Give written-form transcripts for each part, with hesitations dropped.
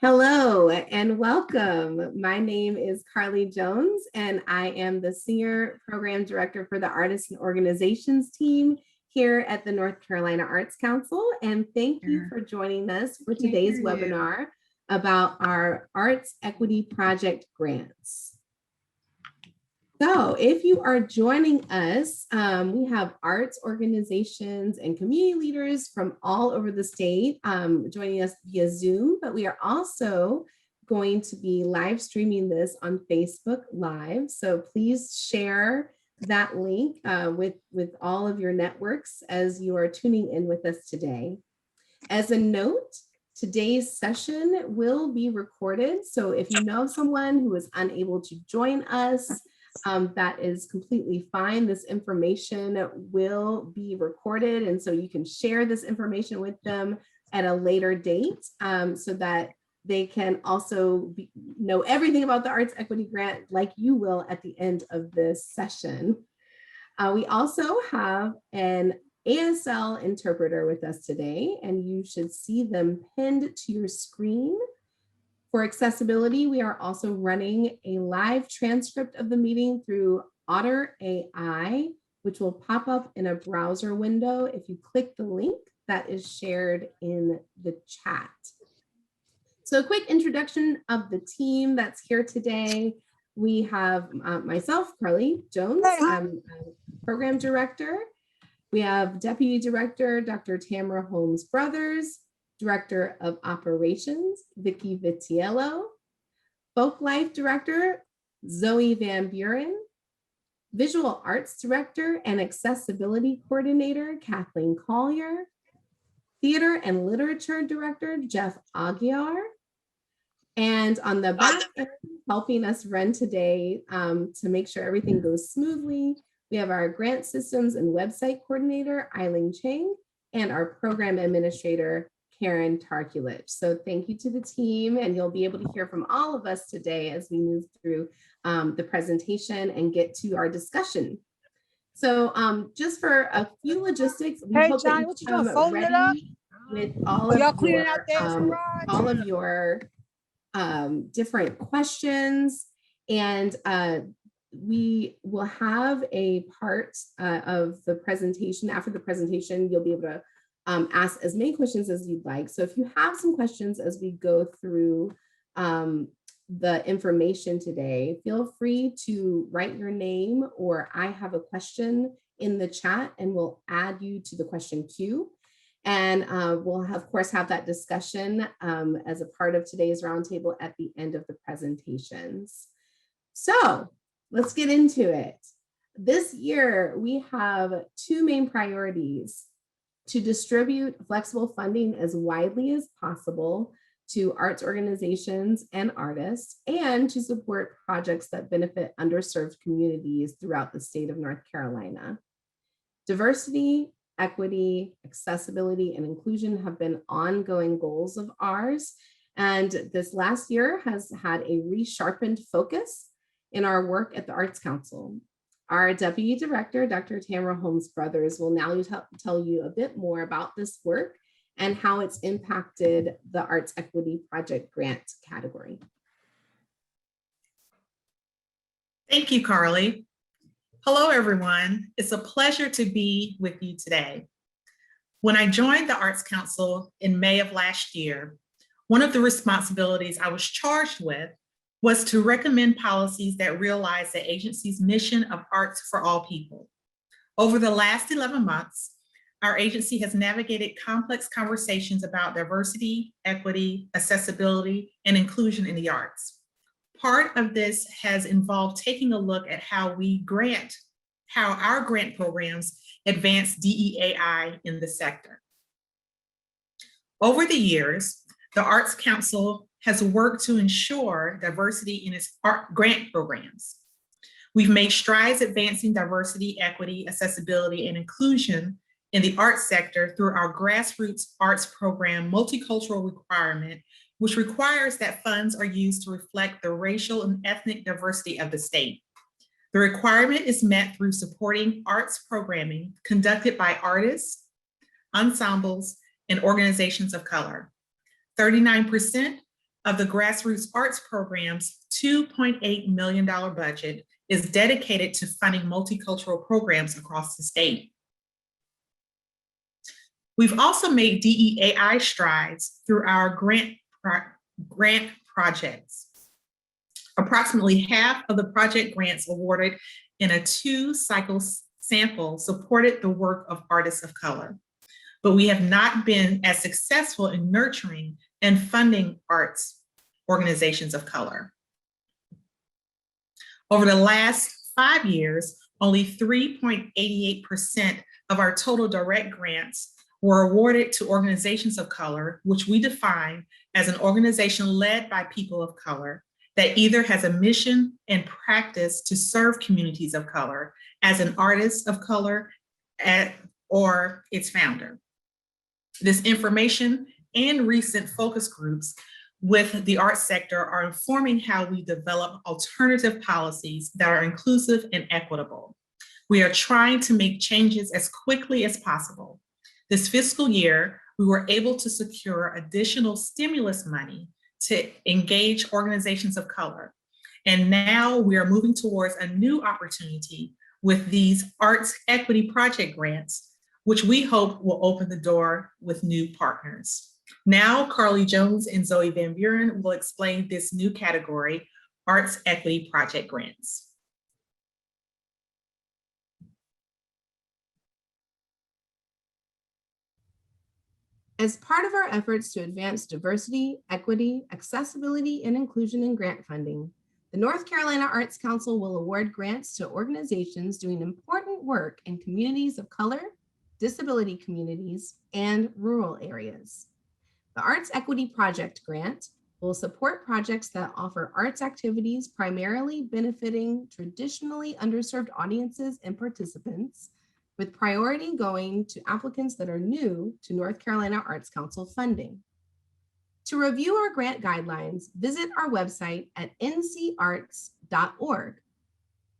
Hello and welcome. My name is Carly Jones, and I am the Senior Program Director for the Artists and Organizations team here at the North Carolina Arts Council. And thank you for joining us for today's webinar about our Arts Equity Project grants. So if you are joining us, we have arts organizations and community leaders from all over the state joining us via Zoom, but we are also going to be live streaming this on Facebook Live. So please share that link with all of your networks as you are tuning in with us today. As a note, today's session will be recorded. So if you know someone who is unable to join us, that is completely fine. This information will be recorded, and so you can share this information with them at a later date so that they can also know everything about the Arts Equity Grant like you will at the end of this session. We also have an ASL interpreter with us today, and you should see them pinned to your screen. For accessibility, we are also running a live transcript of the meeting through Otter AI, which will pop up in a browser window if you click the link that is shared in the chat. So a quick introduction of the team that's here today. We have myself, Carly Jones, I'm Program Director. We have Deputy Director, Dr. Tamara Holmes Brothers, Director of Operations, Vicki Vitiello, Folk Life Director, Zoe Van Buren, Visual Arts Director and Accessibility Coordinator, Kathleen Collier, Theater and Literature Director, Jeff Aguiar, and on the back end, helping us run today to make sure everything goes smoothly, we have our Grant Systems and Website Coordinator, Eileen Chang, and our Program Administrator, Karen Tarkulich. So thank you to the team, and you'll be able to hear from all of us today as we move through the presentation and get to our discussion. So just for a few logistics, we hope that you come ready with all of your different questions, and we will have a part of the presentation. After the presentation, you'll be able to ask as many questions as you'd like. So if you have some questions as we go through the information today, feel free to write your name or I have a question in the chat, and we'll add you to the question queue. And we'll of course have that discussion as a part of today's roundtable at the end of the presentations. So let's get into it. This year, we have two main priorities: to distribute flexible funding as widely as possible to arts organizations and artists, and to support projects that benefit underserved communities throughout the state of North Carolina. Diversity, equity, accessibility, and inclusion have been ongoing goals of ours, and this last year has had a resharpened focus in our work at the Arts Council. Our Deputy Director, Dr. Tamara Holmes Brothers, will now tell you a bit more about this work and how it's impacted the Arts Equity Project grant category. Thank you, Carly. Hello, everyone. It's a pleasure to be with you today. When I joined the Arts Council in May of last year, one of the responsibilities I was charged with was to recommend policies that realize the agency's mission of arts for all people. Over the last 11 months, our agency has navigated complex conversations about diversity, equity, accessibility, and inclusion in the arts. Part of this has involved taking a look at how our grant programs advance DEAI in the sector. Over the years, the Arts Council has worked to ensure diversity in its art grant programs. We've made strides advancing diversity, equity, accessibility, and inclusion in the arts sector through our grassroots arts program multicultural requirement, which requires that funds are used to reflect the racial and ethnic diversity of the state. The requirement is met through supporting arts programming conducted by artists, ensembles, and organizations of color. 39% of the Grassroots Arts Program's $2.8 million budget is dedicated to funding multicultural programs across the state. We've also made DEAI strides through our grant projects. Approximately half of the project grants awarded in a 2-cycle sample supported the work of artists of color, but we have not been as successful in nurturing and funding arts organizations of color. Over the last 5 years, only 3.88% of our total direct grants were awarded to organizations of color, which we define as an organization led by people of color that either has a mission and practice to serve communities of color as an artist of color or its founder. This information and recent focus groups with the arts sector are informing how we develop alternative policies that are inclusive and equitable. We are trying to make changes as quickly as possible. This fiscal year, we were able to secure additional stimulus money to engage organizations of color. And now we are moving towards a new opportunity with these Arts Equity Project grants, which we hope will open the door with new partners. Now, Carly Jones and Zoe Van Buren will explain this new category, Arts Equity Project grants. As part of our efforts to advance diversity, equity, accessibility, and inclusion in grant funding, the North Carolina Arts Council will award grants to organizations doing important work in communities of color, disability communities, and rural areas. The Arts Equity Project Grant will support projects that offer arts activities primarily benefiting traditionally underserved audiences and participants, with priority going to applicants that are new to North Carolina Arts Council funding. To review our grant guidelines, visit our website at ncarts.org.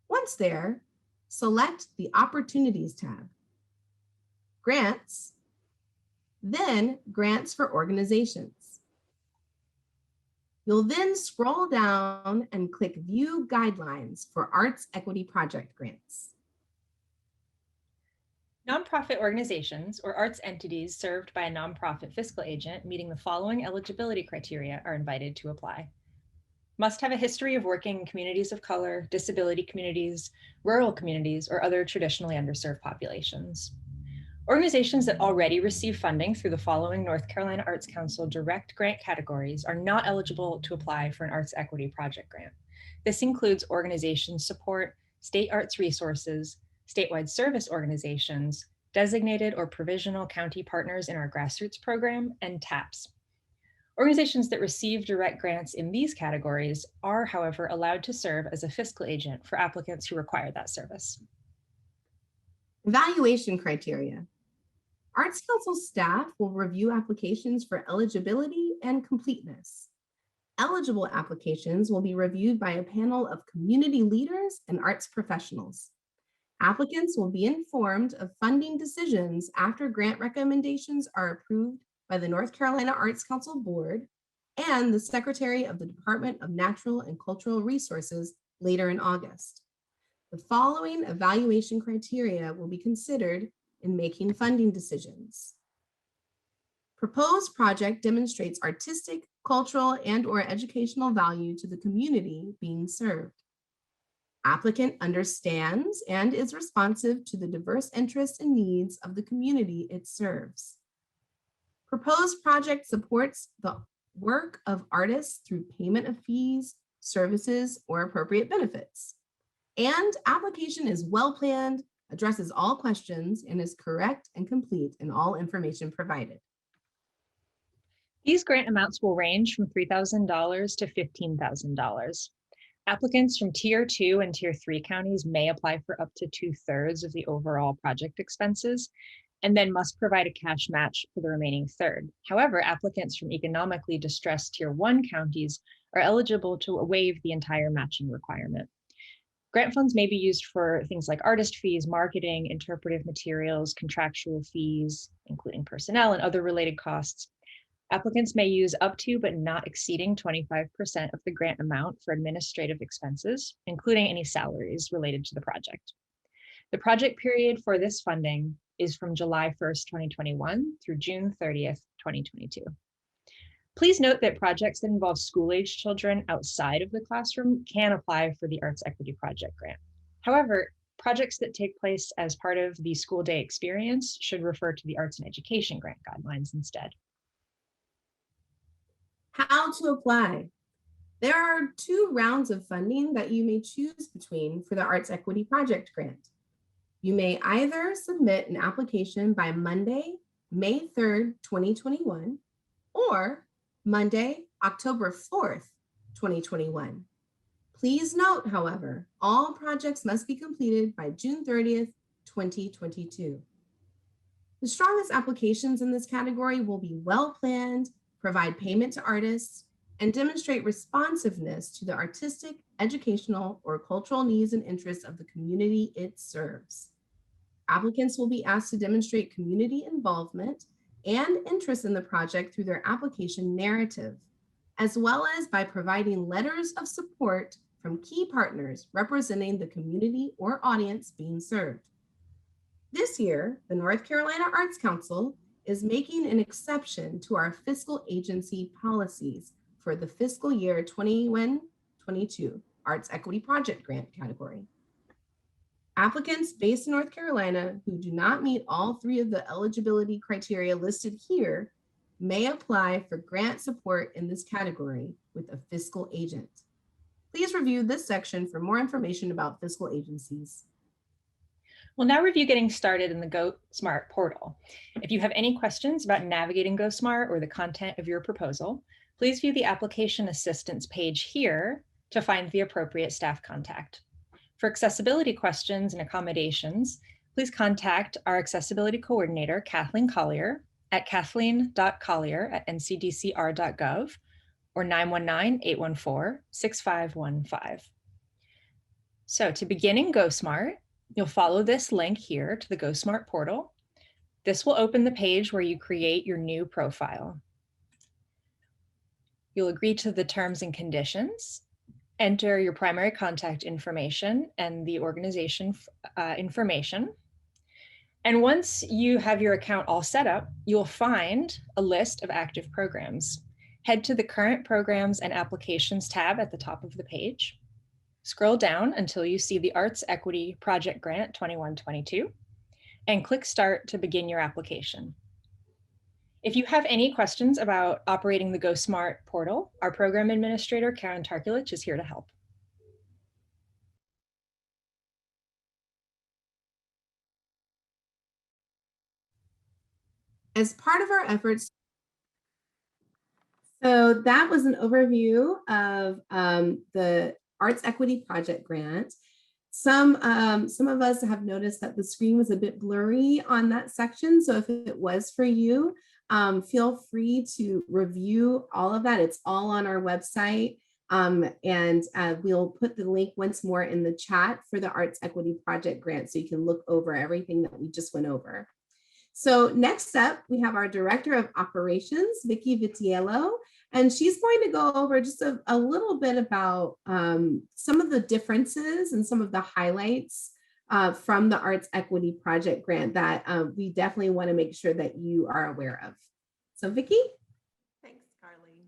Once there, select the Opportunities tab, Grants, then Grants for Organizations. You'll then scroll down and click View Guidelines for Arts Equity Project Grants. Nonprofit organizations or arts entities served by a nonprofit fiscal agent meeting the following eligibility criteria are invited to apply. Must have a history of working in communities of color, disability communities, rural communities, or other traditionally underserved populations. Organizations that already receive funding through the following North Carolina Arts Council direct grant categories are not eligible to apply for an Arts Equity Project Grant. This includes organizations support, state arts resources, statewide service organizations, designated or provisional county partners in our grassroots program, and TAPs. Organizations that receive direct grants in these categories are, however, allowed to serve as a fiscal agent for applicants who require that service. Evaluation criteria. Arts Council staff will review applications for eligibility and completeness. Eligible applications will be reviewed by a panel of community leaders and arts professionals. Applicants will be informed of funding decisions after grant recommendations are approved by the North Carolina Arts Council Board and the Secretary of the Department of Natural and Cultural Resources later in August. The following evaluation criteria will be considered in making funding decisions. Proposed project demonstrates artistic, cultural, and/or educational value to the community being served. Applicant understands and is responsive to the diverse interests and needs of the community it serves. Proposed project supports the work of artists through payment of fees, services, or appropriate benefits. And application is well-planned, addresses all questions, and is correct and complete in all information provided. These grant amounts will range from $3,000 to $15,000. Applicants from Tier 2 and Tier 3 counties may apply for up to 2/3 of the overall project expenses, and then must provide a cash match for the remaining third. However, applicants from economically distressed Tier 1 counties are eligible to waive the entire matching requirement. Grant funds may be used for things like artist fees, marketing, interpretive materials, contractual fees, including personnel and other related costs. Applicants may use up to but not exceeding 25% of the grant amount for administrative expenses, including any salaries related to the project. The project period for this funding is from July 1st, 2021 through June 30th, 2022. Please note that projects that involve school-age children outside of the classroom can apply for the Arts Equity Project Grant. However, projects that take place as part of the school day experience should refer to the Arts and Education Grant guidelines instead. How to apply. There are 2 rounds of funding that you may choose between for the Arts Equity Project Grant. You may either submit an application by Monday, May 3rd, 2021, or Monday, October 4th, 2021. Please note, however, all projects must be completed by June 30th, 2022. The strongest applications in this category will be well-planned, provide payment to artists, and demonstrate responsiveness to the artistic, educational, or cultural needs and interests of the community it serves. Applicants will be asked to demonstrate community involvement and interest in the project through their application narrative, as well as by providing letters of support from key partners representing the community or audience being served. This year, the North Carolina Arts Council is making an exception to our fiscal agency policies for the fiscal year 21-22 Arts Equity Project Grant category. Applicants based in North Carolina who do not meet all 3 of the eligibility criteria listed here may apply for grant support in this category with a fiscal agent. Please review this section for more information about fiscal agencies. We'll now review getting started in the GoSmart portal. If you have any questions about navigating GoSmart or the content of your proposal, please view the application assistance page here to find the appropriate staff contact. For accessibility questions and accommodations, please contact our accessibility coordinator, Kathleen Collier, at kathleen.collier@ncdcr.gov or 919-814-6515. So to begin in GoSmart, you'll follow this link here to the GoSmart portal. This will open the page where you create your new profile. You'll agree to the terms and conditions, enter your primary contact information and the organization information. And once you have your account all set up, you'll find a list of active programs. Head to the Current Programs and Applications tab at the top of the page. Scroll down until you see the Arts Equity Project Grant 21-22 and click Start to begin your application. If you have any questions about operating the GoSmart portal, our program administrator, Karen Tarkulich, is here to help. As part of our efforts, so that was an overview of the Arts Equity Project Grant. Some of us have noticed that the screen was a bit blurry on that section. So if it was for you, feel free to review all of that. It's all on our website. We'll put the link once more in the chat for the Arts Equity Project Grant so you can look over everything that we just went over. So next up, we have our Director of Operations, Vicki Vitiello, and she's going to go over just a little bit about some of the differences and some of the highlights from the Arts Equity Project Grant that we definitely want to make sure that you are aware of. So Vicki? Thanks, Carly.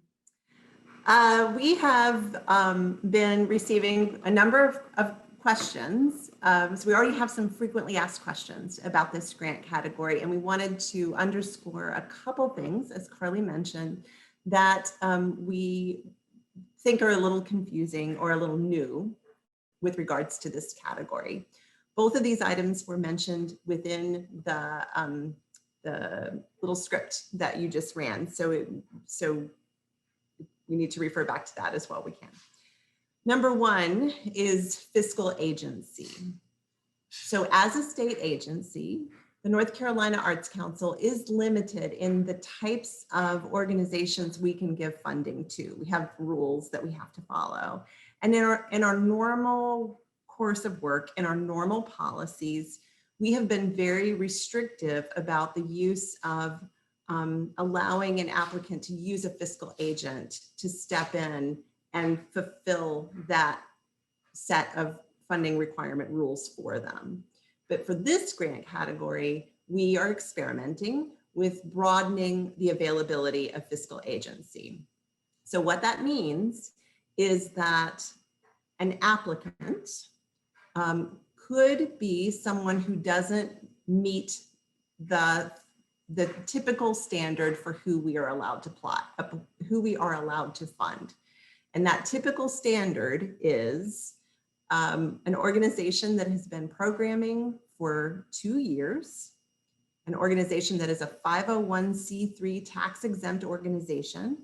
We have been receiving a number of questions. So we already have some frequently asked questions about this grant category, and we wanted to underscore a couple things, as Carly mentioned, that we think are a little confusing or a little new with regards to this category. Both of these items were mentioned within the little script that you just ran. So we need to refer back to that as well. We can. Number one is fiscal agency. So as a state agency, the North Carolina Arts Council is limited in the types of organizations we can give funding to. We have rules that we have to follow. And in our normal course of work, in our normal policies, we have been very restrictive about the use of allowing an applicant to use a fiscal agent to step in and fulfill that set of funding requirement rules for them. But for this grant category, we are experimenting with broadening the availability of fiscal agency. So what that means is that an applicant could be someone who doesn't meet the typical standard for who we are allowed to who we are allowed to fund. And that typical standard is an organization that has been programming for 2 years, an organization that is a 501c3 tax exempt organization,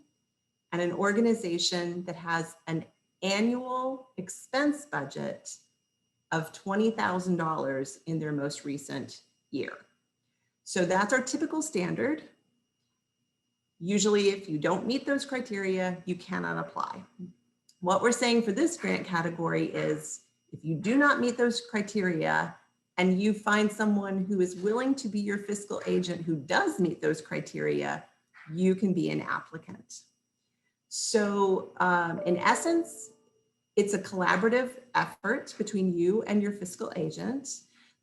and an organization that has an annual expense budget of $20,000 in their most recent year. So that's our typical standard. Usually, if you don't meet those criteria, you cannot apply. What we're saying for this grant category is if you do not meet those criteria and you find someone who is willing to be your fiscal agent who does meet those criteria, you can be an applicant. So in essence, it's a collaborative effort between you and your fiscal agent.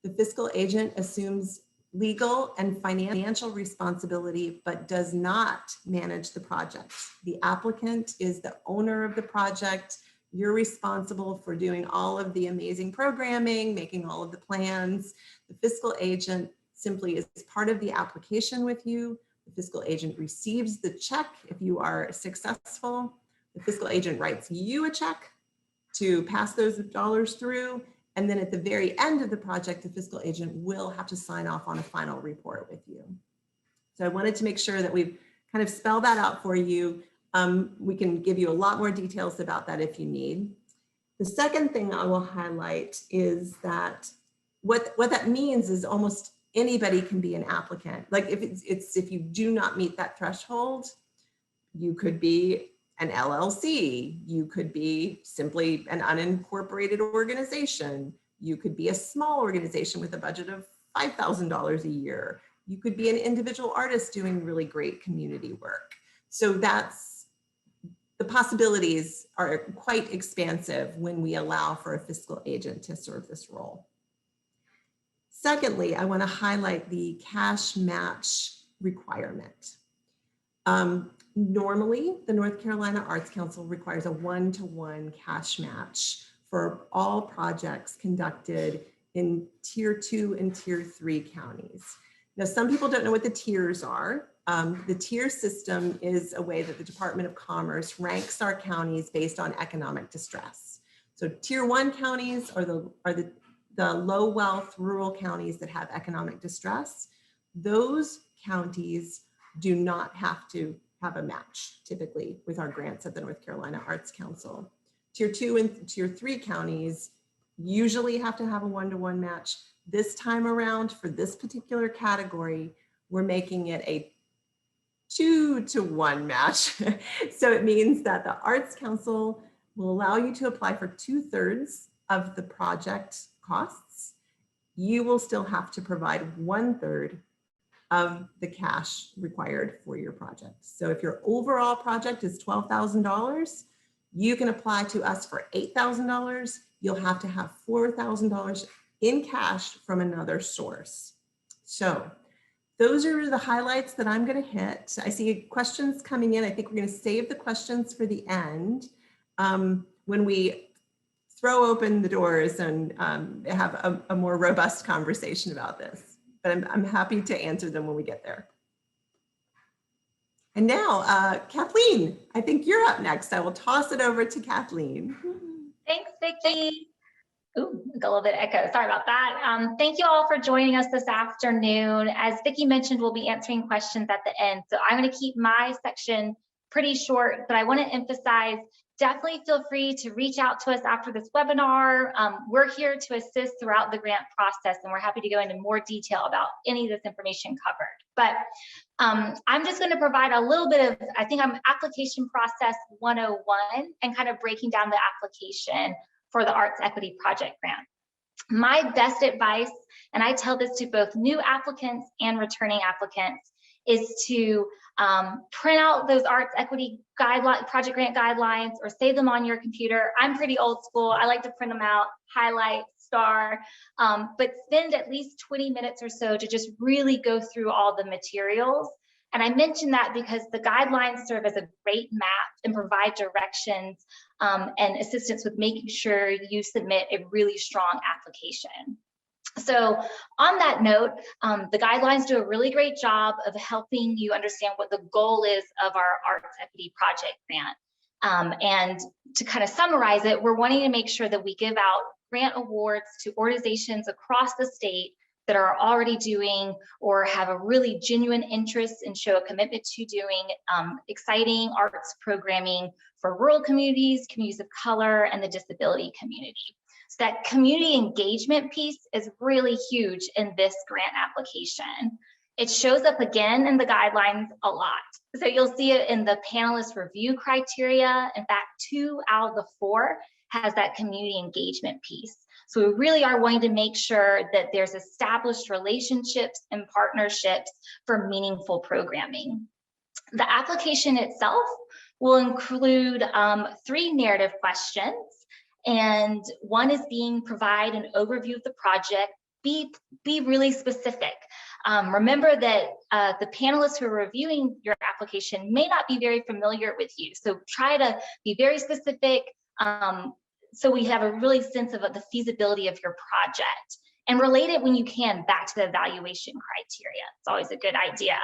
The fiscal agent assumes legal and financial responsibility, but does not manage the project. The applicant is the owner of the project. You're responsible for doing all of the amazing programming, making all of the plans. The fiscal agent simply is part of the application with you. The fiscal agent receives the check if you are successful. The fiscal agent writes you a check to pass those dollars through. And then at the very end of the project, the fiscal agent will have to sign off on a final report with you. So I wanted to make sure that we've kind of spelled that out for you. We can give you a lot more details about that if you need. The second thing I will highlight is that what that means is almost anybody can be an applicant. Like if you do not meet that threshold, you could be an LLC, you could be simply an unincorporated organization, you could be a small organization with a budget of $5,000 a year, you could be an individual artist doing really great community work. So the possibilities are quite expansive when we allow for a fiscal agent to serve this role. Secondly, I want to highlight the cash match requirement. Normally, the North Carolina Arts Council requires a 1-to-1 cash match for all projects conducted in Tier 2 and Tier 3 counties. Now, some people don't know what the tiers are. The tier system is a way that the Department of Commerce ranks our counties based on economic distress. So Tier 1 counties are the low wealth rural counties that have economic distress. Those counties do not have to have a match typically with our grants at the North Carolina Arts Council. Tier 2 and Tier 3 counties usually have to have a 1-to-1 match. This time around for this particular category, we're making it a 2-to-1 match. So it means that the Arts Council will allow you to apply for 2/3 of the project costs. You will still have to provide 1/3 of the cash required for your project. So if your overall project is $12,000, you can apply to us for $8,000. You'll have to have $4,000 in cash from another source. So those are the highlights that I'm going to hit. I see questions coming in. I think we're going to save the questions for the end when we throw open the doors and have a more robust conversation about this. But I'm happy to answer them when we get there. And now, Kathleen, I think you're up next. I will toss it over to Kathleen. Thanks, Vicki. Ooh, a little bit of echo, sorry about that. Thank you all for joining us this afternoon. As Vicki mentioned, we'll be answering questions at the end. So I'm going to keep my section pretty short, but I want to emphasize, definitely feel free to reach out to us after this webinar. We're here to assist throughout the grant process, and we're happy to go into more detail about any of this information covered. But I'm just going to provide a little bit of, I think I'm application process 101 and kind of breaking down the application for the Arts Equity Project Grant. My best advice, and I tell this to both new applicants and returning applicants, is to print out those arts equity guideline, project grant guidelines, or save them on your computer. I'm pretty old school. I like to print them out, highlight, star, but spend at least 20 minutes or so to just really go through all the materials. And I mention that because the guidelines serve as a great map and provide directions and assistance with making sure you submit a really strong application. So on that note, the guidelines do a really great job of helping you understand what the goal is of our Arts Equity Project Grant. And to kind of summarize it, we're wanting to make sure that we give out grant awards to organizations across the state that are already doing or have a really genuine interest and show a commitment to doing exciting arts programming for rural communities, communities of color, and the disability community. So that community engagement piece is really huge in this grant application. It shows up again in the guidelines a lot. So you'll see it in the panelist review criteria. In fact, 2 out of the 4 has that community engagement piece. So we really are wanting to make sure that there's established relationships and partnerships for meaningful programming. The application itself will include 3 narrative questions. And one is provide an overview of the project, be really specific. Remember that the panelists who are reviewing your application may not be very familiar with you. So try to be very specific so we have a really sense of the feasibility of your project, and relate it when you can back to the evaluation criteria. It's always a good idea.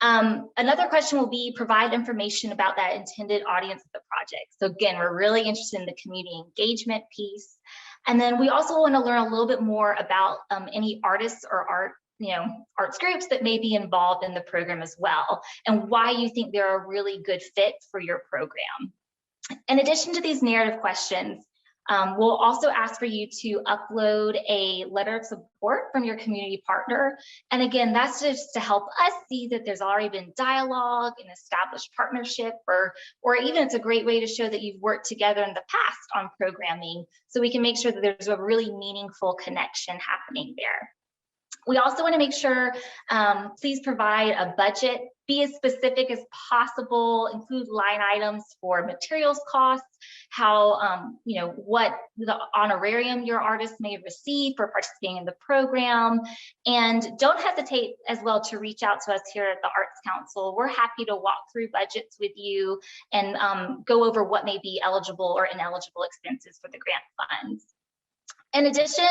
Another question will be provide information about that intended audience of the project. So again, we're really interested in the community engagement piece. And then we also want to learn a little bit more about any artists or arts groups that may be involved in the program as well, and why you think they're a really good fit for your program. In addition to these narrative questions, we'll also ask for you to upload a letter of support from your community partner. And again, that's just to help us see that there's already been dialogue and established partnership, or even it's a great way to show that you've worked together in the past on programming, so we can make sure that there's a really meaningful connection happening there. We also want to make sure, please provide a budget, be as specific as possible, include line items for materials costs, how, what the honorarium your artist may receive for participating in the program. And don't hesitate as well to reach out to us here at the Arts Council. We're happy to walk through budgets with you and go over what may be eligible or ineligible expenses for the grant funds. In addition,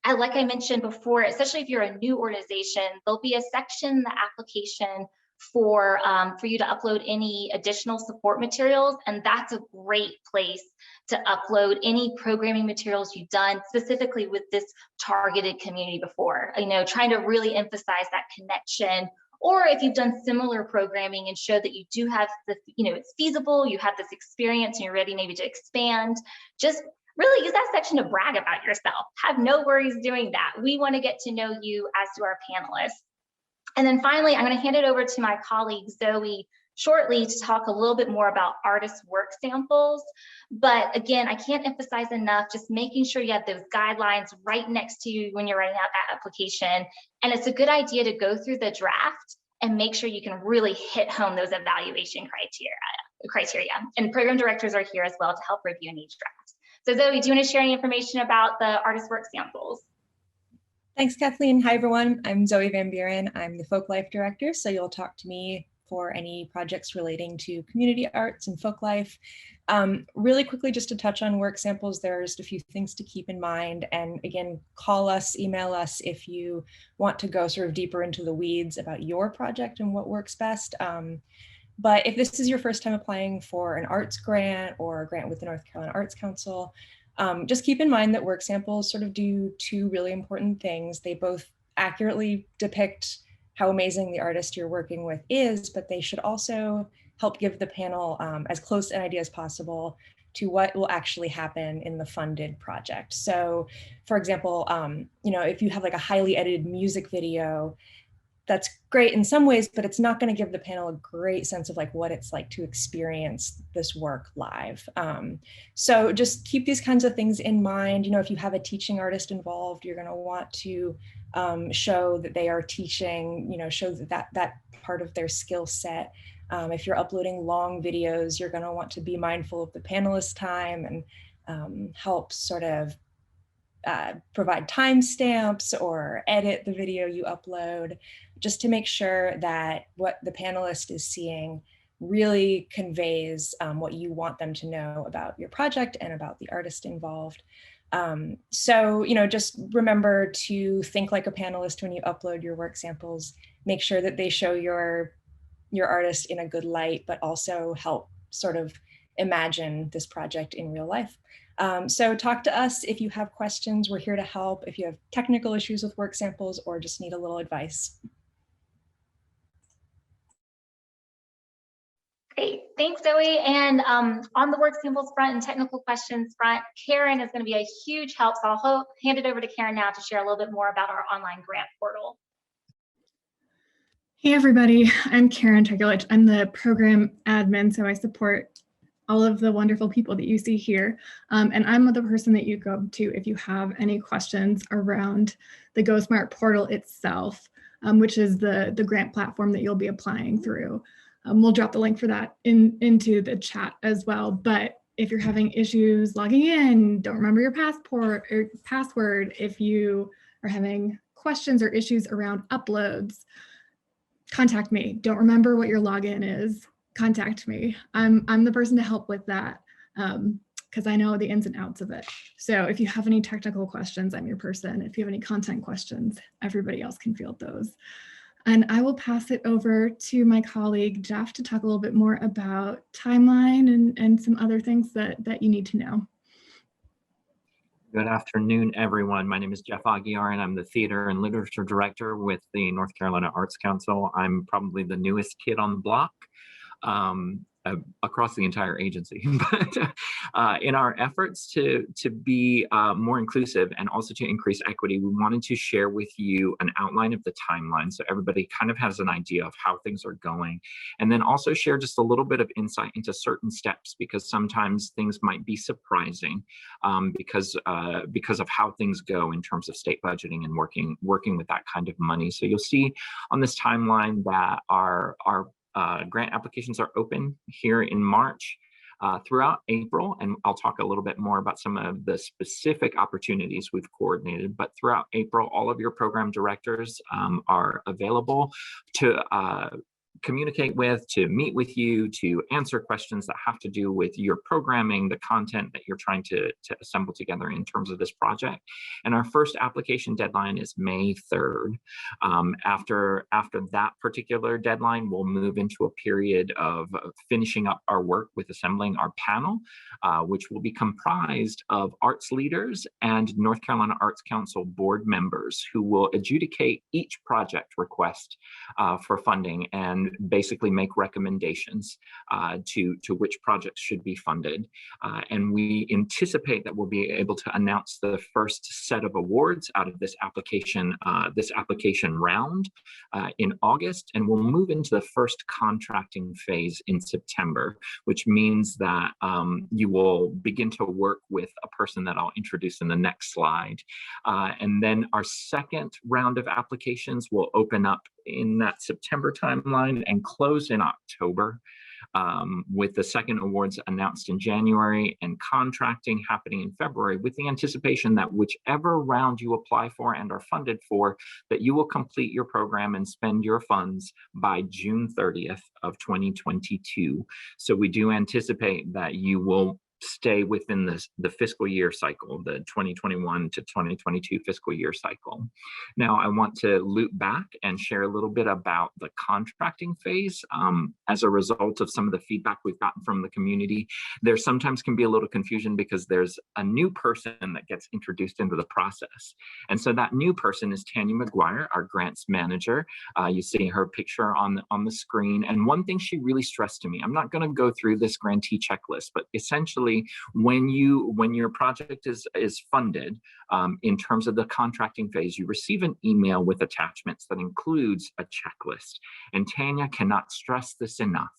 like I mentioned before, especially if you're a new organization, there'll be a section in the application for you to upload any additional support materials, and that's a great place to upload any programming materials you've done specifically with this targeted community before. Trying to really emphasize that connection, or if you've done similar programming and show that you do have the, it's feasible, you have this experience and you're ready maybe to expand, just really use that section to brag about yourself. Have no worries doing that. We want to get to know you, as do our panelists. And then finally, I'm going to hand it over to my colleague Zoe shortly to talk a little bit more about artist work samples. But again, I can't emphasize enough just making sure you have those guidelines right next to you when you're writing out that application. And it's a good idea to go through the draft and make sure you can really hit home those evaluation criteria. And program directors are here as well to help review in each draft. So Zoe, do you want to share any information about the artist work samples? Thanks, Kathleen. Hi, everyone. I'm Zoe Van Buren. I'm the Folk Life Director, so you'll talk to me for any projects relating to community arts and folk life. Really quickly, just to touch on work samples, there's a few things to keep in mind. And again, call us, email us if you want to go sort of deeper into the weeds about your project and what works best. But if this is your first time applying for an arts grant or a grant with the North Carolina Arts Council, just keep in mind that work samples sort of do 2 really important things. They both accurately depict how amazing the artist you're working with is, but they should also help give the panel as close an idea as possible to what will actually happen in the funded project. So for example, if you have like a highly edited music video, that's great in some ways, but it's not going to give the panel a great sense of like what it's like to experience this work live. So just keep these kinds of things in mind. You know, if you have a teaching artist involved, you're going to want to show that they are teaching, you know, show that part of their skill set. If you're uploading long videos, you're going to want to be mindful of the panelist time and help sort of provide timestamps or edit the video you upload, just to make sure that what the panelist is seeing really conveys what you want them to know about your project and about the artist involved. So, you know, just remember to think like a panelist when you upload your work samples. Make sure that they show your artist in a good light, but also help sort of imagine this project in real life. So talk to us if you have questions. We're here to help if you have technical issues with work samples or just need a little advice. Great, thanks, Zoe. And on the work samples front and technical questions front, Karen is going to be a huge help. So I'll hand it over to Karen now to share a little bit more about our online grant portal. Hey everybody, I'm Karen Tegelich. I'm the program admin, so I support all of the wonderful people that you see here. And I'm the person that you go to if you have any questions around the GoSmart portal itself, which is the grant platform that you'll be applying through. We'll drop the link for that into the chat as well. But if you're having issues logging in, don't remember your passport or password, if you are having questions or issues around uploads, contact me. Don't remember what your login is, contact me. I'm the person to help with that because I know the ins and outs of it. So if you have any technical questions, I'm your person. If you have any content questions, everybody else can field those. And I will pass it over to my colleague, Jeff, to talk a little bit more about timeline and some other things that you need to know. Good afternoon, everyone. My name is Jeff Aguiar, and I'm the Theater and Literature Director with the North Carolina Arts Council. I'm probably the newest kid on the block across the entire agency. But in our efforts to be more inclusive and also to increase equity, we wanted to share with you an outline of the timeline so everybody kind of has an idea of how things are going, and then also share just a little bit of insight into certain steps, because sometimes things might be surprising because of how things go in terms of state budgeting and working with that kind of money. So you'll see on this timeline that our grant applications are open here in March throughout April, and I'll talk a little bit more about some of the specific opportunities we've coordinated. But throughout April, all of your program directors are available to communicate with, to meet with you, to answer questions that have to do with your programming, the content that you're trying to assemble together in terms of this project. And our first application deadline is May 3rd. After that particular deadline, we'll move into a period of finishing up our work with assembling our panel, which will be comprised of arts leaders and North Carolina Arts Council board members who will adjudicate each project request for funding and basically make recommendations to which projects should be funded. And we anticipate that we'll be able to announce the first set of awards out of this application round in August, and we'll move into the first contracting phase in September, which means that you will begin to work with a person that I'll introduce in the next slide. And then our second round of applications will open up in that September timeline and close in October, with the second awards announced in January and contracting happening in February, with the anticipation that whichever round you apply for and are funded for, that you will complete your program and spend your funds by June 30th of 2022. So we do anticipate that you will stay within the fiscal year cycle, the 2021 to 2022 fiscal year cycle. Now, I want to loop back and share a little bit about the contracting phase. As a result of some of the feedback we've gotten from the community, there sometimes can be a little confusion because there's a new person that gets introduced into the process. And so that new person is Tanya McGuire, our grants manager. You see her picture on the screen. And one thing she really stressed to me, I'm not going to go through this grantee checklist, but essentially basically, when your project is funded, in terms of the contracting phase, you receive an email with attachments that includes a checklist. And Tanya cannot stress this enough.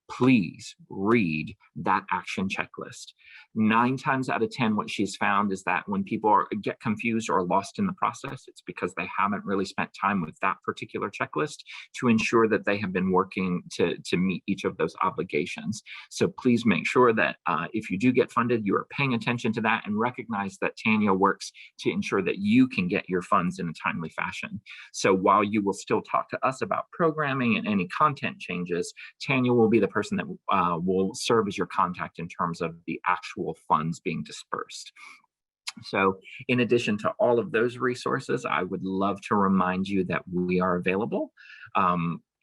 Please read that action checklist. 9 times out of 10, what she's found is that when people get confused or lost in the process, it's because they haven't really spent time with that particular checklist to ensure that they have been working to meet each of those obligations. So please make sure that if you do get funded, you are paying attention to that and recognize that Tanya works to ensure that you can get your funds in a timely fashion. So while you will still talk to us about programming and any content changes, Tanya will be the person that will serve as your contact in terms of the actual funds being dispersed. So in addition to all of those resources, I would love to remind you that we are available.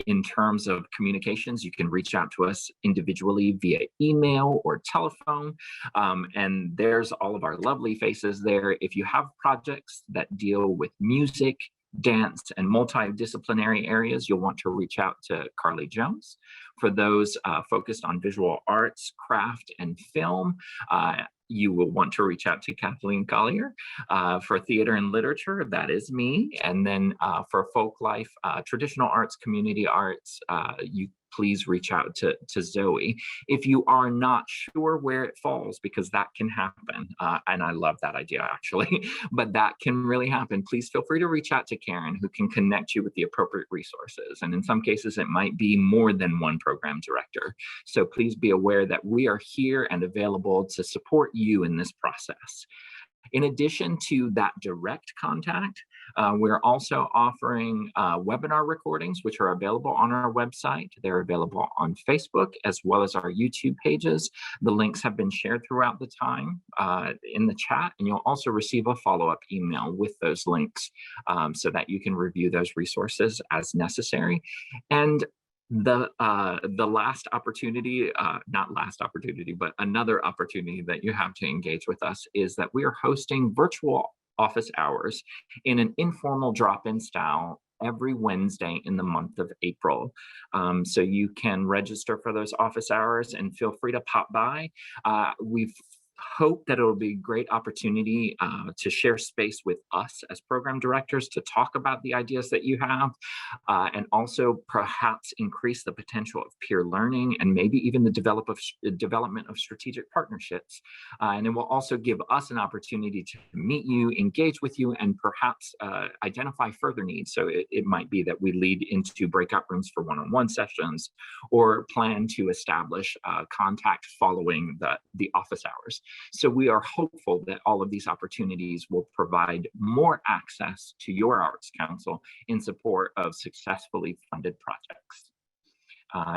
In terms of communications, you can reach out to us individually via email or telephone. And there's all of our lovely faces there. If you have projects that deal with music, dance, and multidisciplinary areas, you'll want to reach out to Carly Jones. For those focused on visual arts, craft, and film, you will want to reach out to Kathleen Collier. For theater and literature, that is me. And then for folk life, traditional arts, community arts, you please reach out to Zoe. If you are not sure where it falls, because that can happen, and I love that idea actually, but that can really happen, please feel free to reach out to Karen, who can connect you with the appropriate resources. And in some cases, it might be more than one program director. So please be aware that we are here and available to support you in this process. In addition to that direct contact, we're also offering webinar recordings, which are available on our website. They're available on Facebook as well as our YouTube pages. The links have been shared throughout the time in the chat, and you'll also receive a follow-up email with those links so that you can review those resources as necessary. And the last opportunity, not last opportunity, but another opportunity that you have to engage with us is that we are hosting virtual office hours in an informal drop-in style every Wednesday in the month of April. So you can register for those office hours and feel free to pop by. We've hope that it'll be a great opportunity to share space with us as program directors to talk about the ideas that you have, and also perhaps increase the potential of peer learning and maybe even the development of strategic partnerships. And it will also give us an opportunity to meet you, engage with you, and perhaps identify further needs. So it might be that we lead into breakout rooms for one-on-one sessions or plan to establish contact following the office hours. So we are hopeful that all of these opportunities will provide more access to your Arts Council in support of successfully funded projects.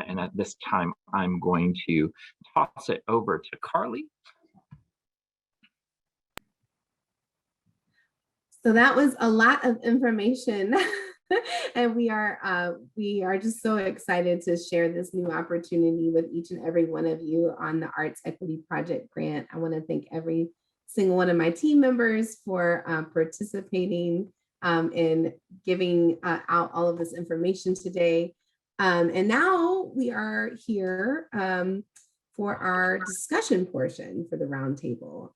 And at this time, I'm going to toss it over to Carly. So that was a lot of information. And we are just so excited to share this new opportunity with each and every one of you on the Arts Equity Project Grant. I want to thank every single one of my team members for participating in giving out all of this information today. And now we are here for our discussion portion for the roundtable.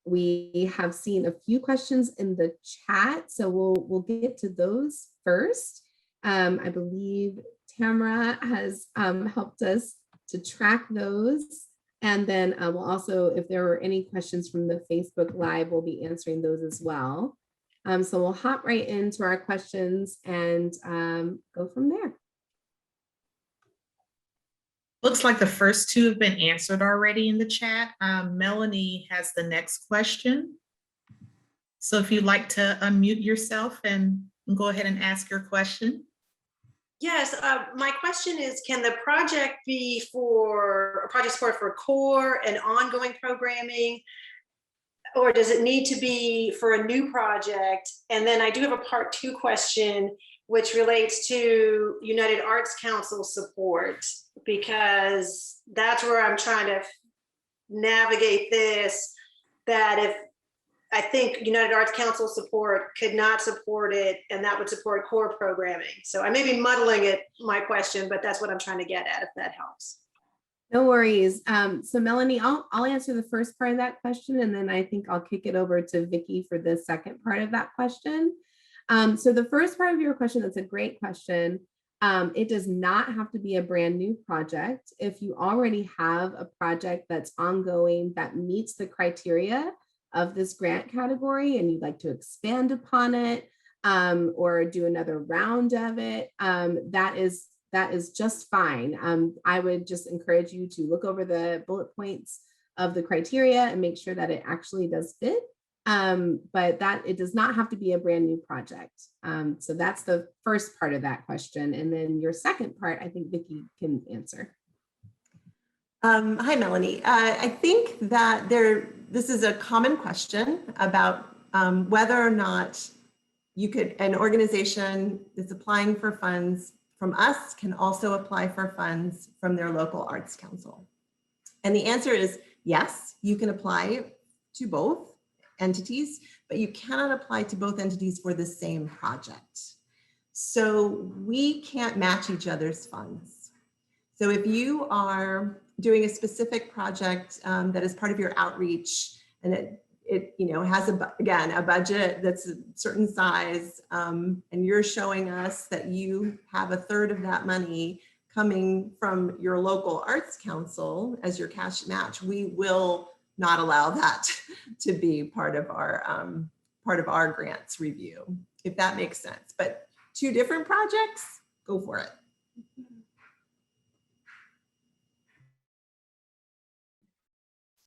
We have seen a few questions in the chat, so we'll get to those first. I believe Tamara has helped us to track those. And then we'll also, if there were any questions from the Facebook Live, we'll be answering those as well. So we'll hop right into our questions and go from there. Looks like the first two have been answered already in the chat. Melanie has the next question. So if you'd like to unmute yourself and go ahead and ask your question. Yes, my question is, can the project be for project support for core and ongoing programming, or does it need to be for a new project? And then I do have a part 2 question, which relates to United Arts Council support, because that's where I'm trying to navigate this, that if I think United Arts Council support could not support it, and that would support core programming. So I may be muddling it, my question, but that's what I'm trying to get at, if that helps. No worries. So Melanie, I'll answer the first part of that question, and then I think I'll kick it over to Vicki for the second part of that question. So the first part of your question, that's a great question. It does not have to be a brand new project. If you already have a project that's ongoing that meets the criteria of this grant category and you'd like to expand upon it or do another round of it, that is just fine. I would just encourage you to look over the bullet points of the criteria and make sure that it actually does fit. But that it does not have to be a brand new project. So that's the first part of that question. And then your second part, I think Vicki can answer. Hi, Melanie. I think that this is a common question about whether or not an organization that's applying for funds from us can also apply for funds from their local arts council. And the answer is yes, you can apply to both entities, but you cannot apply to both entities for the same project. So we can't match each other's funds. So if you are doing a specific project that is part of your outreach and it has a budget that's a certain size, and you're showing us that you have a third of that money coming from your local arts council as your cash match, we will not allow that to be part of our grants review, if that makes sense. But two different projects, go for it.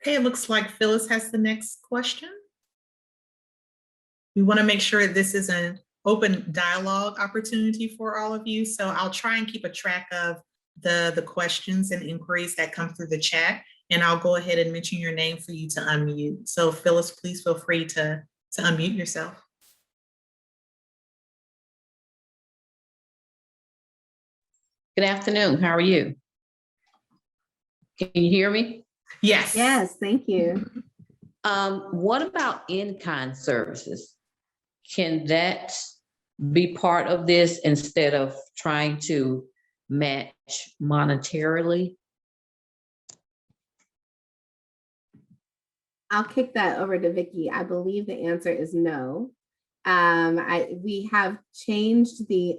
Okay, it looks like Phyllis has the next question. We want to make sure this is an open dialogue opportunity for all of you. So I'll try and keep a track of the questions and inquiries that come through the chat. And I'll go ahead and mention your name for you to unmute. So Phyllis, please feel free to unmute yourself. Good afternoon. How are you? Can you hear me? Yes. Yes, thank you. What about in-kind services? Can that be part of this instead of trying to match monetarily? I'll kick that over to Vicki. I believe the answer is no. We have changed the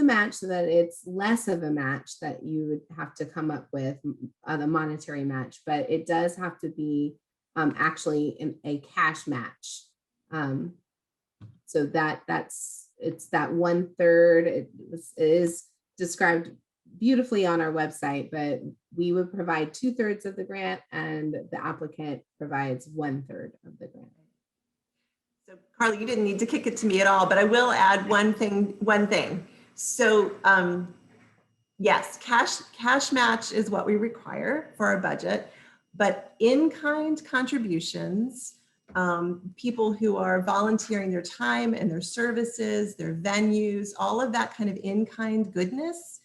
match so that it's less of a match that you would have to come up with the monetary match, but it does have to be actually in a cash match. So it's that 1/3. It is described beautifully on our website, but we would provide 2/3 of the grant and the applicant provides 1/3 of the grant. So Carly, you didn't need to kick it to me at all, but I will add one thing. So yes, cash match is what we require for our budget, but in-kind contributions, people who are volunteering their time and their services, their venues, all of that kind of in-kind goodness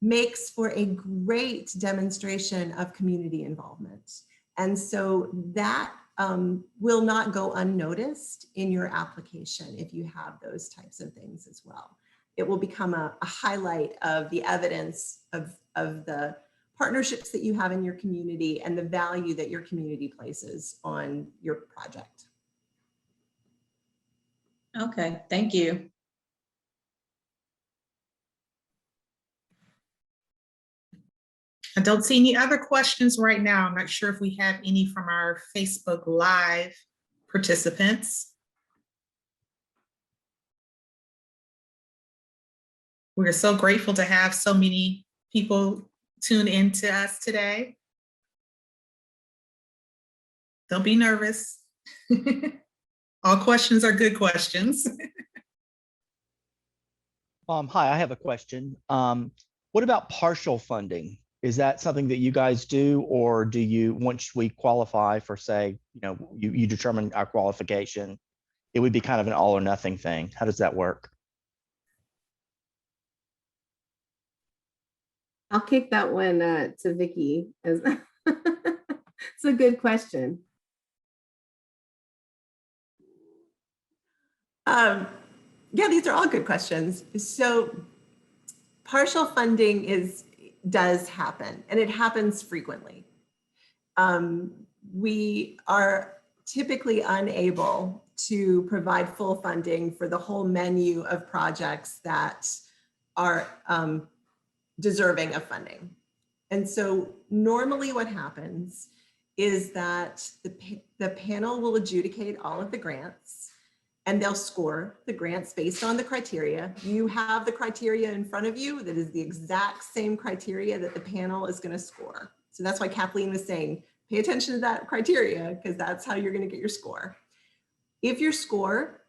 makes for a great demonstration of community involvement. And so that will not go unnoticed in your application if you have those types of things as well. It will become a highlight of the evidence of the partnerships that you have in your community and the value that your community places on your project. Okay, thank you. I don't see any other questions right now. I'm not sure if we have any from our Facebook Live participants. We're so grateful to have so many people tune in to us today. Don't be nervous. All questions are good questions. Hi, I have a question. What about partial funding? Is that something that you guys do, or do you, once we qualify for, say, you determine our qualification, it would be kind of an all or nothing thing? How does that work? I'll kick that one to Vicki. It's a good question. Yeah, these are all good questions. So partial funding does happen, and it happens frequently. We are typically unable to provide full funding for the whole menu of projects that are deserving of funding. And so normally what happens is that the panel will adjudicate all of the grants, and they'll score the grants based on the criteria. You have the criteria in front of you that is the exact same criteria that the panel is going to score. So that's why Kathleen was saying, pay attention to that criteria, because that's how you're going to get your score. If your score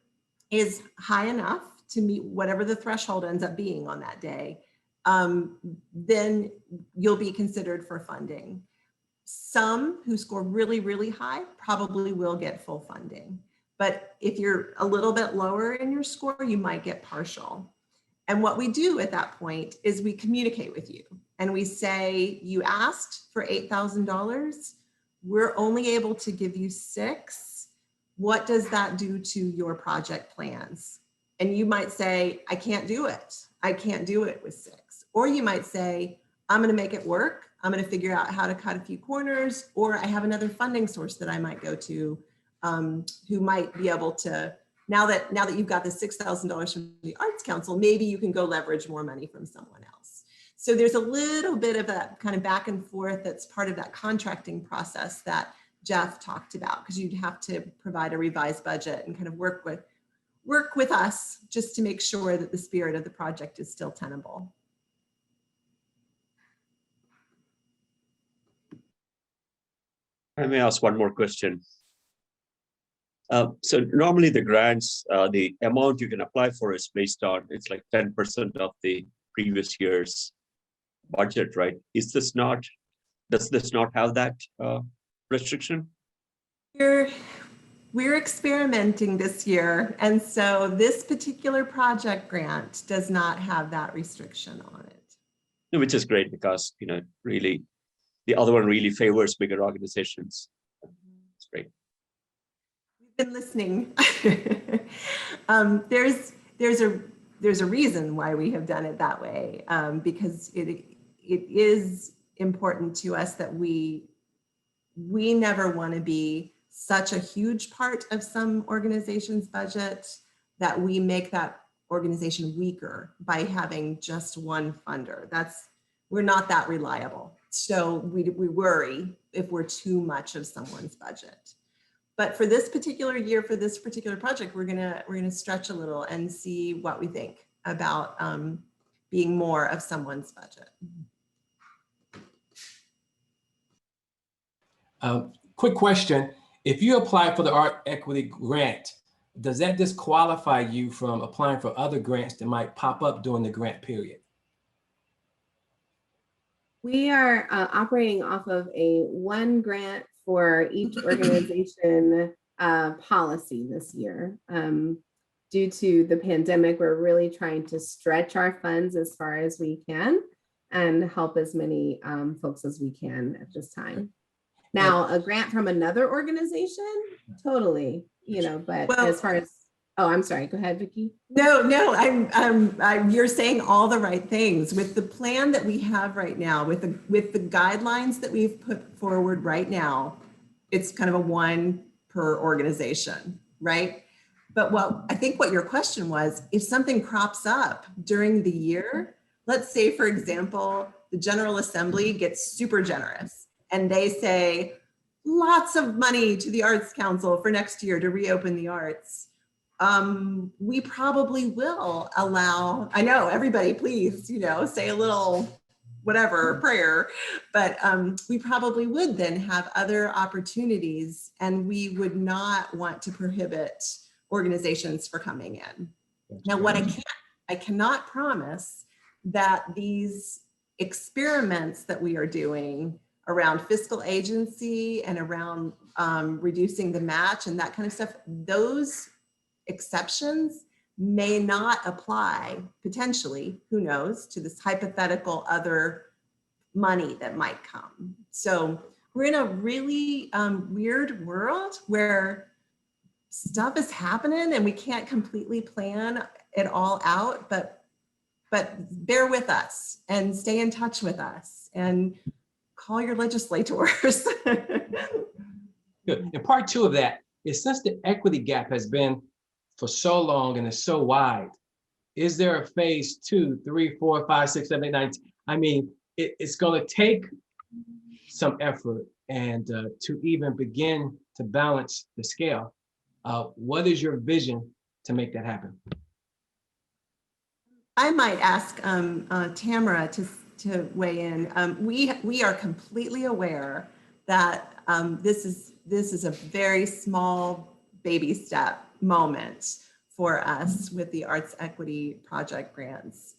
is high enough to meet whatever the threshold ends up being on that day, then you'll be considered for funding. Some who score really, really high probably will get full funding. But if you're a little bit lower in your score, you might get partial. And what we do at that point is we communicate with you and we say, you asked for $8,000. We're only able to give you $6,000. What does that do to your project plans? And you might say, I can't do it. I can't do it with $6,000. Or you might say, I'm going to make it work. I'm going to figure out how to cut a few corners, or I have another funding source that I might go to, who might be able to, now that you've got the $6,000 from the Arts Council, maybe you can go leverage more money from someone else. So there's a little bit of that kind of back and forth that's part of that contracting process that Jeff talked about, because you'd have to provide a revised budget and kind of work with us just to make sure that the spirit of the project is still tenable. I may ask one more question. So normally the grants, the amount you can apply for is based on, it's like 10% of the previous year's budget, right? Does this not have that restriction? We're experimenting this year. And so this particular project grant does not have that restriction on it. Which is great, because, really, the other one really favors bigger organizations. It's great. We've been listening. There's a reason why we have done it that way, because it is important to us that we never want to be such a huge part of some organization's budget that we make that organization weaker by having just one funder. We're not that reliable. So we worry if we're too much of someone's budget. But for this particular year, for this particular project, we're gonna stretch a little and see what we think about being more of someone's budget. Quick question. If you apply for the Art Equity Grant, does that disqualify you from applying for other grants that might pop up during the grant period? We are operating off of a one grant for each organization policy this year. Due to the pandemic, we're really trying to stretch our funds as far as we can and help as many folks as we can at this time. Now, a grant from another organization, totally, but well, as far as, oh, I'm sorry, go ahead, Vicki. No, you're saying all the right things. With the plan that we have right now, with the guidelines that we've put forward right now, it's kind of a one per organization, right? But I think what your question was, if something crops up during the year, let's say, for example, the General Assembly gets super generous and they say, lots of money to the Arts Council for next year to reopen the arts. We probably will allow, I know everybody, please, say a little whatever prayer, but we probably would then have other opportunities, and we would not want to prohibit organizations for coming in. Now, what I cannot promise that these experiments that we are doing around fiscal agency and around reducing the match and that kind of stuff, those exceptions may not apply potentially, who knows, to this hypothetical other money that might come. So we're in a really weird world where stuff is happening and we can't completely plan it all out, but but bear with us and stay in touch with us and call your legislators. Good. And part two of that is, since the equity gap has been for so long and is so wide, is there a phase 2, 3, 4, 5, 6, 7, 8, 9? I mean, it's going to take some effort and to even begin to balance the scale. What is your vision to make that happen? I might ask Tamara to weigh in. We are completely aware that this is a very small baby step moment for us with the Arts Equity Project grants.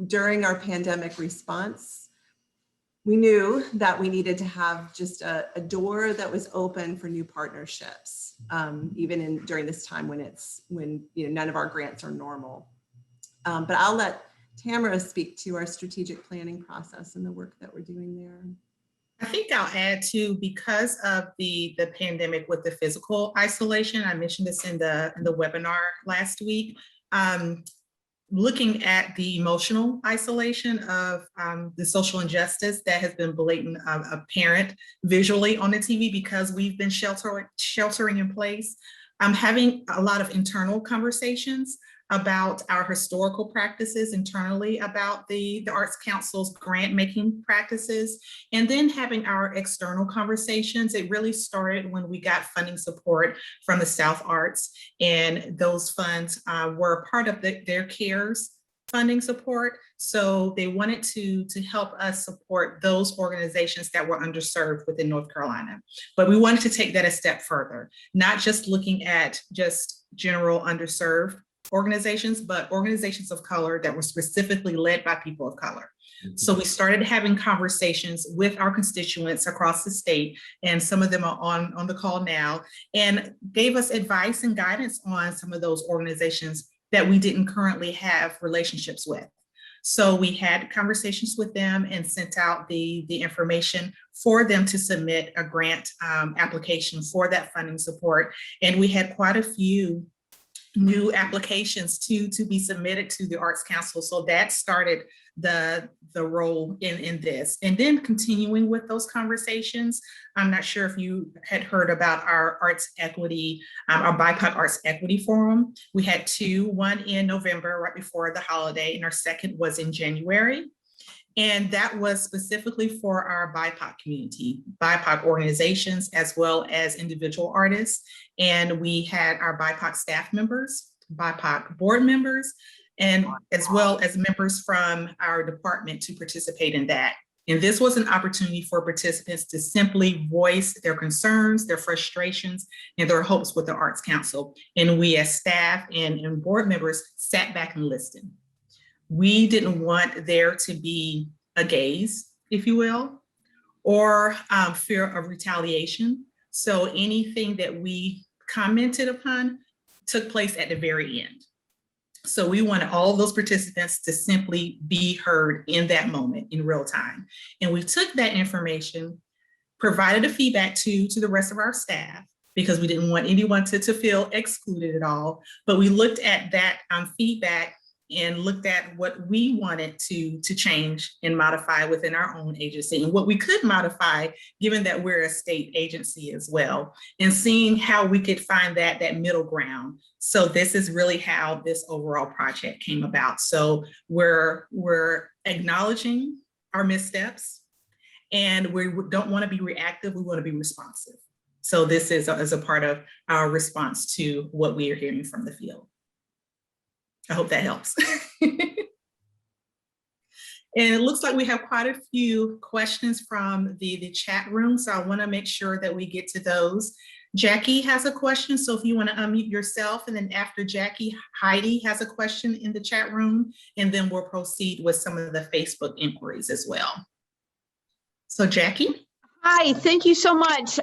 During our pandemic response, we knew that we needed to have just a door that was open for new partnerships, even during this time when none of our grants are normal. But I'll let Tamara speak to our strategic planning process and the work that we're doing there. I think I'll add too, because of the pandemic with the physical isolation, I mentioned this in the webinar last week, looking at the emotional isolation of the social injustice that has been blatant apparent visually on the TV because we've been sheltering in place. I'm having a lot of internal conversations about our historical practices internally, about the Arts Council's grant making practices, and then having our external conversations. It really started when we got funding support from the South Arts, and those funds were part of their CARES funding support. So they wanted to help us support those organizations that were underserved within North Carolina. But we wanted to take that a step further, not just looking at just general underserved organizations, but organizations of color that were specifically led by people of color. So we started having conversations with our constituents across the state, and some of them are on the call now, and gave us advice and guidance on some of those organizations that we didn't currently have relationships with. So we had conversations with them and sent out the information for them to submit a grant application for that funding support. And we had quite a few new applications to be submitted to the Arts Council. So that started the role in this. And then continuing with those conversations, I'm not sure if you had heard about our Arts Equity, our BIPOC Arts Equity Forum. We had two, one in November right before the holiday, and our second was in January. And that was specifically for our BIPOC community, BIPOC organizations, as well as individual artists. And we had our BIPOC staff members, BIPOC board members, and as well as members from our department to participate in that. And this was an opportunity for participants to simply voice their concerns, their frustrations, and their hopes with the Arts Council. And we as staff and board members sat back and listened. We didn't want there to be a gaze, if you will, or fear of retaliation. So anything that we commented upon took place at the very end. So we wanted all of those participants to simply be heard in that moment in real time. And we took that information, provided a feedback to the rest of our staff, because we didn't want anyone to feel excluded at all. But we looked at that feedback and looked at what we wanted to change and modify within our own agency, and what we could modify, given that we're a state agency as well, and seeing how we could find that middle ground. So this is really how this overall project came about. So we're acknowledging our missteps, and we don't want to be reactive, we want to be responsive. So this is a part of our response to what we are hearing from the field. I hope that helps. And it looks like we have quite a few questions from the chat room, so I want to make sure that we get to those. Jackie has a question, so if you want to unmute yourself, and then after Jackie, Heidi has a question in the chat room, and then we'll proceed with some of the Facebook inquiries as well. So Jackie. Hi, thank you so much.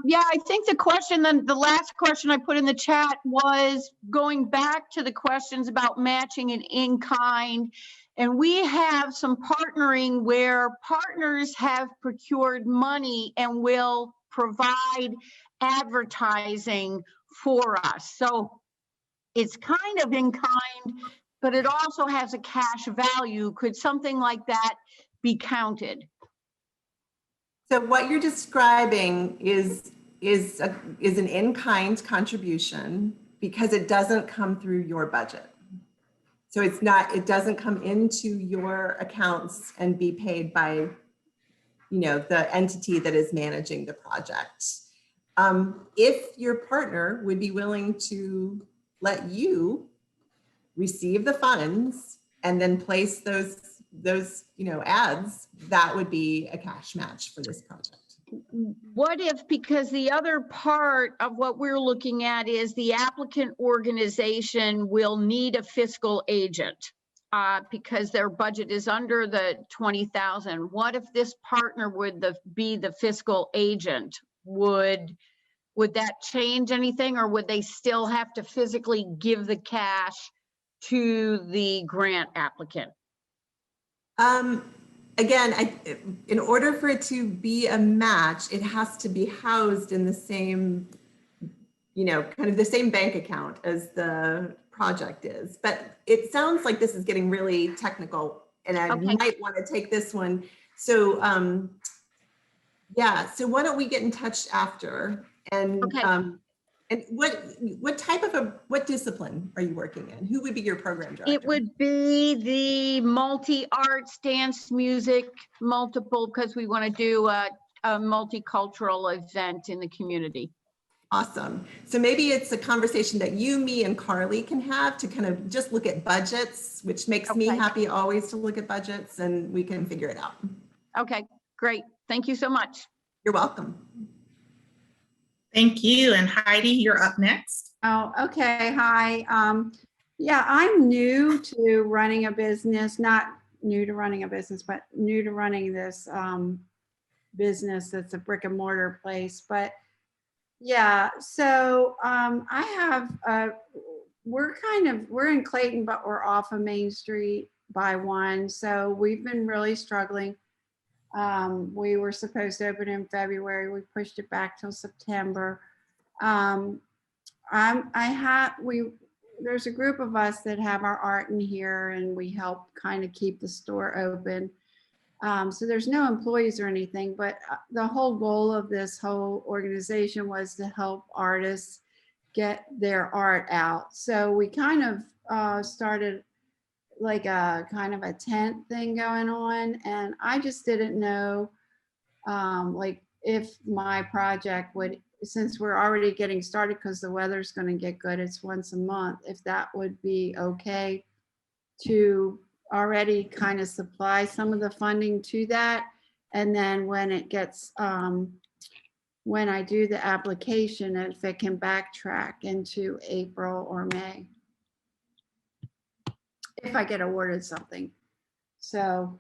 Yeah, I think the question, then the last question I put in the chat was going back to the questions about matching and in-kind. And we have some partnering where partners have procured money and will provide advertising for us. So it's kind of in kind but it also has a cash value. Could something like that be counted? So what you're describing is an in-kind contribution because it doesn't come through your budget. So it doesn't come into your accounts and be paid by, the entity that is managing the project. If your partner would be willing to let you receive the funds and then place those ads, that would be a cash match for this project. What if, because the other part of what we're looking at is the applicant organization will need a fiscal agent because their budget is under the 20,000. What if this partner would be the fiscal agent? Would that change anything, or would they still have to physically give the cash to the grant applicant? Again, in order for it to be a match, it has to be housed in the same, kind of the same bank account as the project is. But it sounds like this is getting really technical, and I might want to take this one. So, yeah. So why don't we get in touch after? And and what discipline are you working in? Who would be your program director? It would be the multi-arts, dance, music, multiple, because we want to do a multicultural event in the community. Awesome. So maybe it's a conversation that you, me, and Carly can have to kind of just look at budgets, which makes me happy always to look at budgets, and we can figure it out. Okay, great. Thank you so much. You're welcome. Thank you. And Heidi, you're up next. Oh, okay. Hi. Yeah, I'm new to running a business, not new to running a business, but new to running this business that's a brick and mortar place. But yeah, so I have, we're in Clayton, but we're off of Main Street by 1. So we've been really struggling. We were supposed to open in February. We pushed it back till September. There's a group of us that have our art in here, and we help kind of keep the store open. So there's no employees or anything, but the whole goal of this whole organization was to help artists get their art out. So we kind of started like a kind of a tent thing going on, and I just didn't know like if my project would, since we're already getting started because the weather's going to get good, it's once a month, if that would be okay to already kind of supply some of the funding to that. And then when it gets, when I do the application, if it can backtrack into April or May, if I get awarded something. So,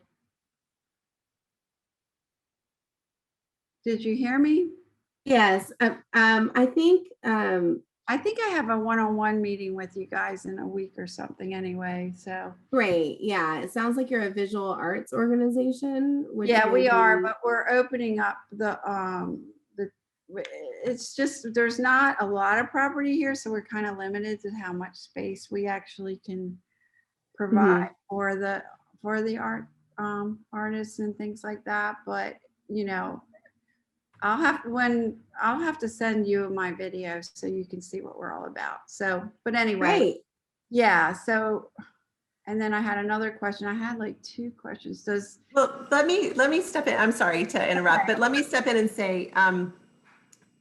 did you hear me? Yes. I think I have a one-on-one meeting with you guys in a week or something anyway. So great. Yeah. It sounds like you're a visual arts organization. Yeah, we are, but we're opening up it's just, there's not a lot of property here. So we're kind of limited to how much space we actually can provide for the art artists and things like that. But I'll have to send you my video so you can see what we're all about. So, but anyway, yeah. So, and then I had another question. I had like 2 questions. Well, let me step in. I'm sorry to interrupt, but let me step in and say,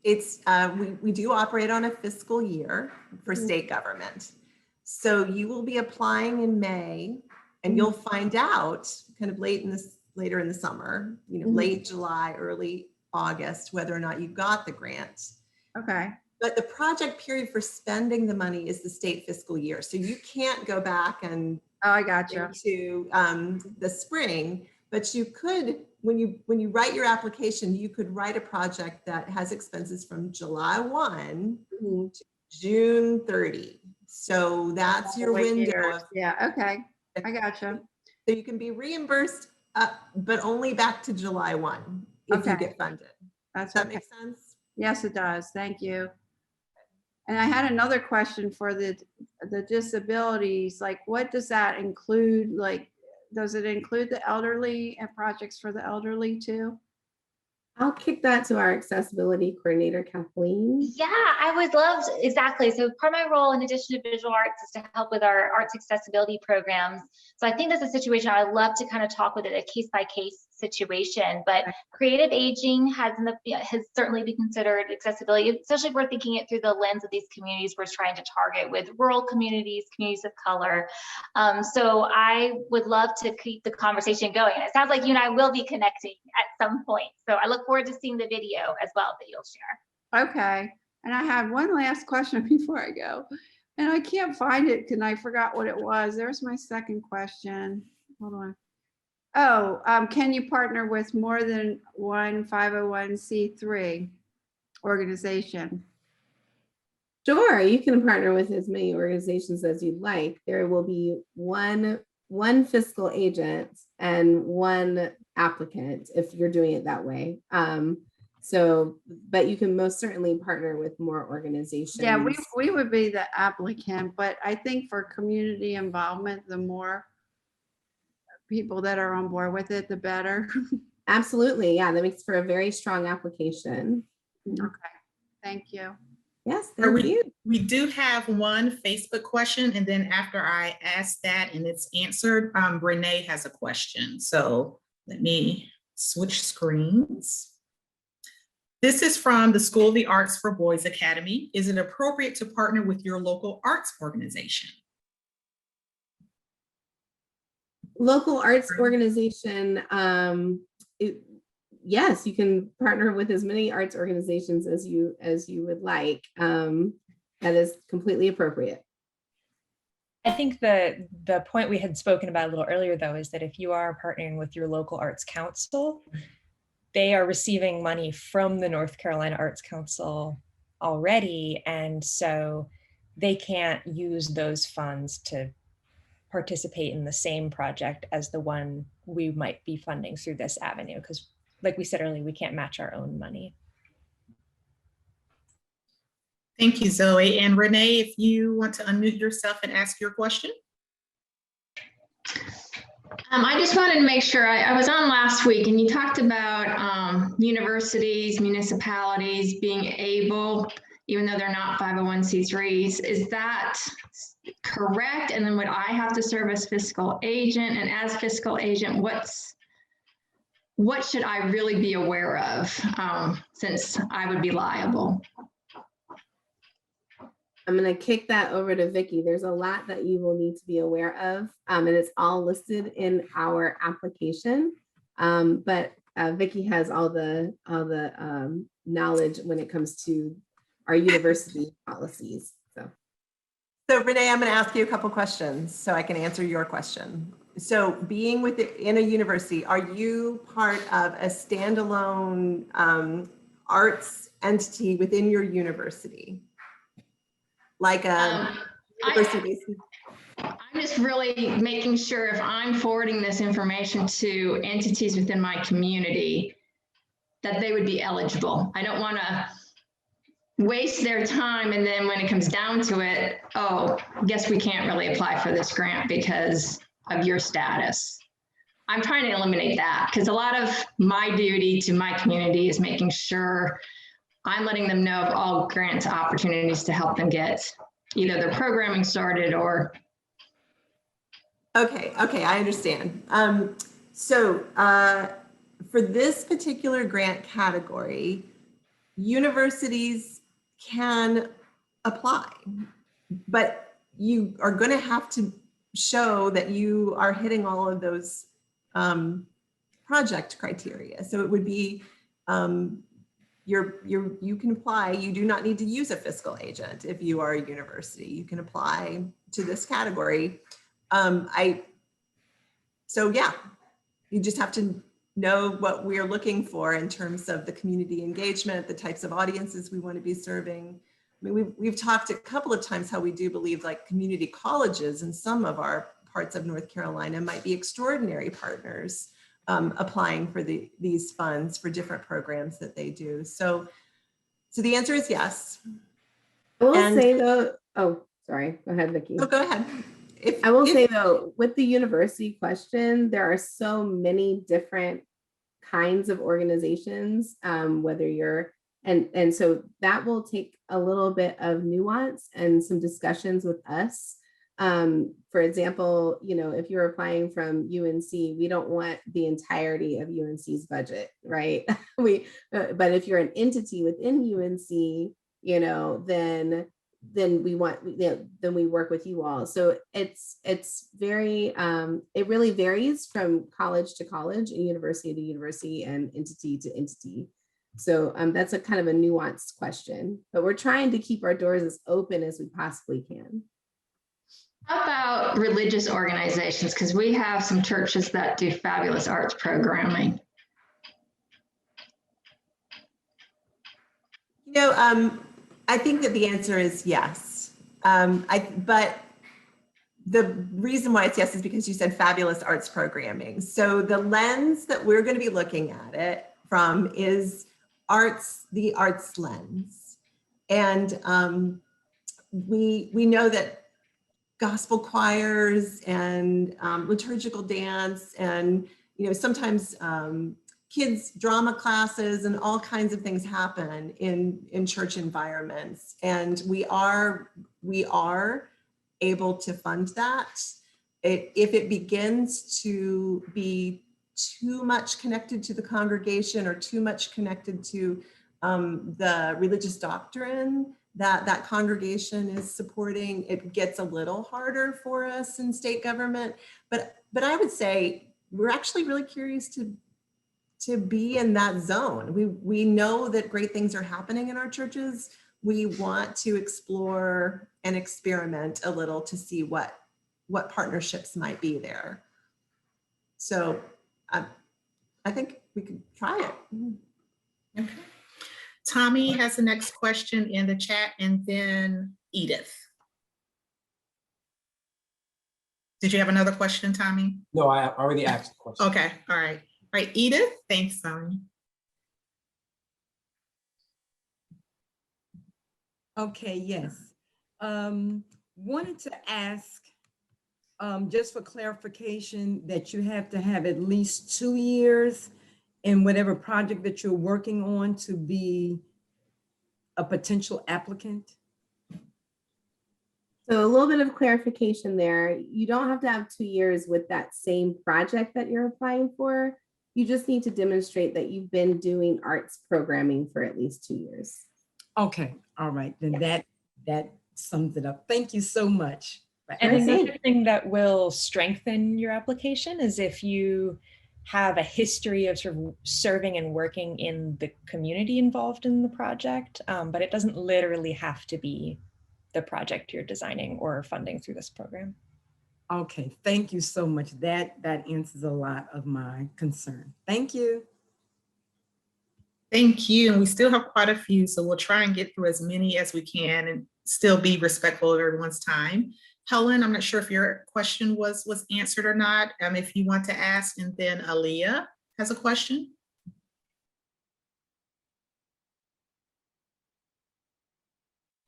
we do operate on a fiscal year for state government. So you will be applying in May, and you'll find out kind of later in the summer, late July, early August, whether or not you got the grant. Okay. But the project period for spending the money is the state fiscal year. So you can't go back and I got you into the spring, but you could, when you write your application, you could write a project that has expenses from July 1 to June 30. So that's your window. Yeah. Okay. I got you. So you can be reimbursed, but only back to July 1 if you get funded. Does that make sense? Yes, it does. Thank you. And I had another question for the disabilities, like what does that include? Like, does it include the elderly and projects for the elderly too? I'll kick that to our accessibility coordinator, Kathleen. Yeah, I would love to, exactly. So part of my role in addition to visual arts is to help with our arts accessibility programs. So I think that's a situation I'd love to kind of talk with it, a case by case situation, but creative aging has certainly been considered accessibility, especially if we're thinking it through the lens of these communities we're trying to target with rural communities, communities of color. So I would love to keep the conversation going. And it sounds like you and I will be connecting at some point. So I look forward to seeing the video as well that you'll share. Okay. And I have one last question before I go. And I can't find it because I forgot what it was. There's my second question. Hold on. Oh, can you partner with more than one 501c3 organization? Sure, you can partner with as many organizations as you'd like. There will be one fiscal agent and one applicant if you're doing it that way. But you can most certainly partner with more organizations. Yeah, we would be the applicant, but I think for community involvement, the more people that are on board with it, the better. Absolutely. Yeah, that makes for a very strong application. Okay, thank you. Yes, thank you. We do have one Facebook question, and then after I ask that and it's answered, Renee has a question. So let me switch screens. This is from the School of the Arts for Boys Academy. Is it appropriate to partner with your local arts organization? Local arts organization, yes, you can partner with as many arts organizations as you would like. That is completely appropriate. I think the point we had spoken about a little earlier, though, is that if you are partnering with your local arts council, they are receiving money from the North Carolina Arts Council already, and so they can't use those funds to participate in the same project as the one we might be funding through this avenue, because like we said earlier, we can't match our own money. Thank you, Zoe. And Renee, if you want to unmute yourself and ask your question. I just wanted to make sure, I was on last week and you talked about universities, municipalities being able, even though they're not 501c3s, is that correct? And then would I have to serve as fiscal agent? And as fiscal agent, what should I really be aware of since I would be liable? I'm going to kick that over to Vicki. There's a lot that you will need to be aware of, and it's all listed in our application. But Vicki has all the knowledge when it comes to our university policies. So Renee, I'm going to ask you a couple questions so I can answer your question. So being in a university, are you part of a standalone arts entity within your university? Like a university? I'm just really making sure if I'm forwarding this information to entities within my community, that they would be eligible. I don't want to waste their time, and then when it comes down to it, oh, guess we can't really apply for this grant because of your status. I'm trying to eliminate that because a lot of my duty to my community is making sure I'm letting them know of all grant opportunities to help them get either their programming started or. Okay, I understand. So for this particular grant category, universities can apply, but you are going to have to show that you are hitting all of those project criteria. So it would be you can apply. You do not need to use a fiscal agent if you are a university. You can apply to this category. So yeah, you just have to know what we're looking for in terms of the community engagement, the types of audiences we want to be serving. I mean, we've talked a couple of times how we do believe like community colleges in some of our parts of North Carolina might be extraordinary partners applying for these funds for different programs that they do. So the answer is yes. I will And- say though, oh, sorry, go ahead, Vicki. Oh, go ahead. I will say though, with the university question, there are so many different kinds of organizations, whether you're, and so that will take a little bit of nuance and some discussions with us. For example, you know, if you're applying from UNC, we don't want the entirety of UNC's budget, right? But if you're an entity within UNC, you know, then we want, then we work with you all. So it's very, it really varies from college to college and university to university and entity to entity. So that's a kind of a nuanced question, but we're trying to keep our doors as open as we possibly can. How about religious organizations? Because we have some churches that do fabulous arts programming. You know, I think that the answer is yes. But the reason why it's yes is because you said fabulous arts programming. So the lens that we're going to be looking at it from is the arts lens. And we know that gospel choirs and liturgical dance and, you know, sometimes kids drama classes and all kinds of things happen in church environments. And we are able to fund that. If it begins to be too much connected to the congregation or too much connected to the religious doctrine that congregation is supporting, it gets a little harder for us in state government. But I would say we're actually really curious to be in that zone. We know that great things are happening in our churches. We want to explore and experiment a little to see what partnerships might be there. So I think we could try it. Okay. Tommy has the next question in the chat, and then Edith. Did you have another question, Tommy? No, I already asked the question. Okay, all right. All right, Edith, thanks, Tommy. Okay, yes. Wanted to ask, just for clarification, that you have to have at least 2 years in whatever project that you're working on to be a potential applicant? So a little bit of clarification there. You don't have to have 2 years with that same project that you're applying for. You just need to demonstrate that you've been doing arts programming for at least 2 years. Okay, all right, then that sums it up. Thank you so much. And another thing that will strengthen your application is if you have a history of sort of serving and working in the community involved in the project, but it doesn't literally have to be the project you're designing or funding through this program. Okay, thank you so much. That answers a lot of my concern. Thank you. Thank you. And we still have quite a few, so we'll try and get through as many as we can and still be respectful of everyone's time. Helen, I'm not sure if your question was answered or not. If you want to ask, and then Aaliyah has a question.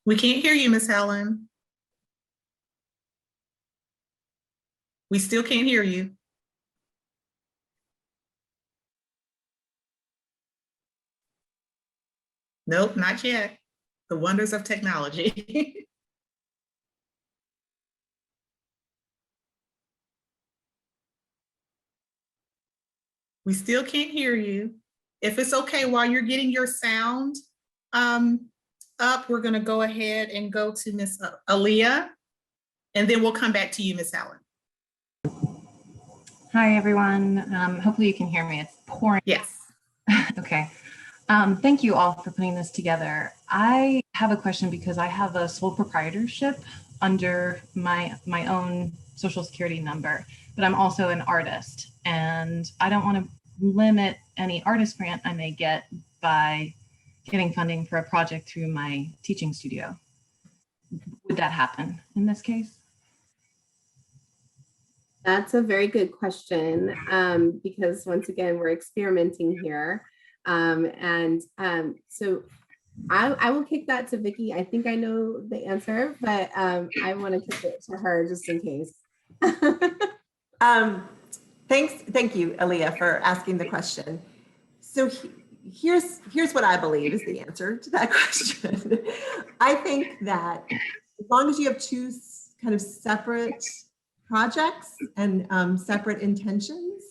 We can't hear you, Miss Helen. We still can't hear you. Nope, not yet. The wonders of technology. We still can't hear you. If it's okay, while you're getting your sound up, we're going to go ahead and go to Miss Aaliyah, and then we'll come back to you, Miss Helen. Hi, everyone. Hopefully you can hear me. It's pouring. Yes. Okay. Thank you all for putting this together. I have a question because I have a sole proprietorship under my own social security number, but I'm also an artist, and I don't want to limit any artist grant I may get by getting funding for a project through my teaching studio. Would that happen in this case? That's a very good question, because once again, we're experimenting here. So I will kick that to Vicky. I think I know the answer, but I want to kick it to her just in case. Thank you, Aaliyah, for asking the question. So here's what I believe is the answer to that question. I think that as long as you have two kind of separate projects and separate intentions,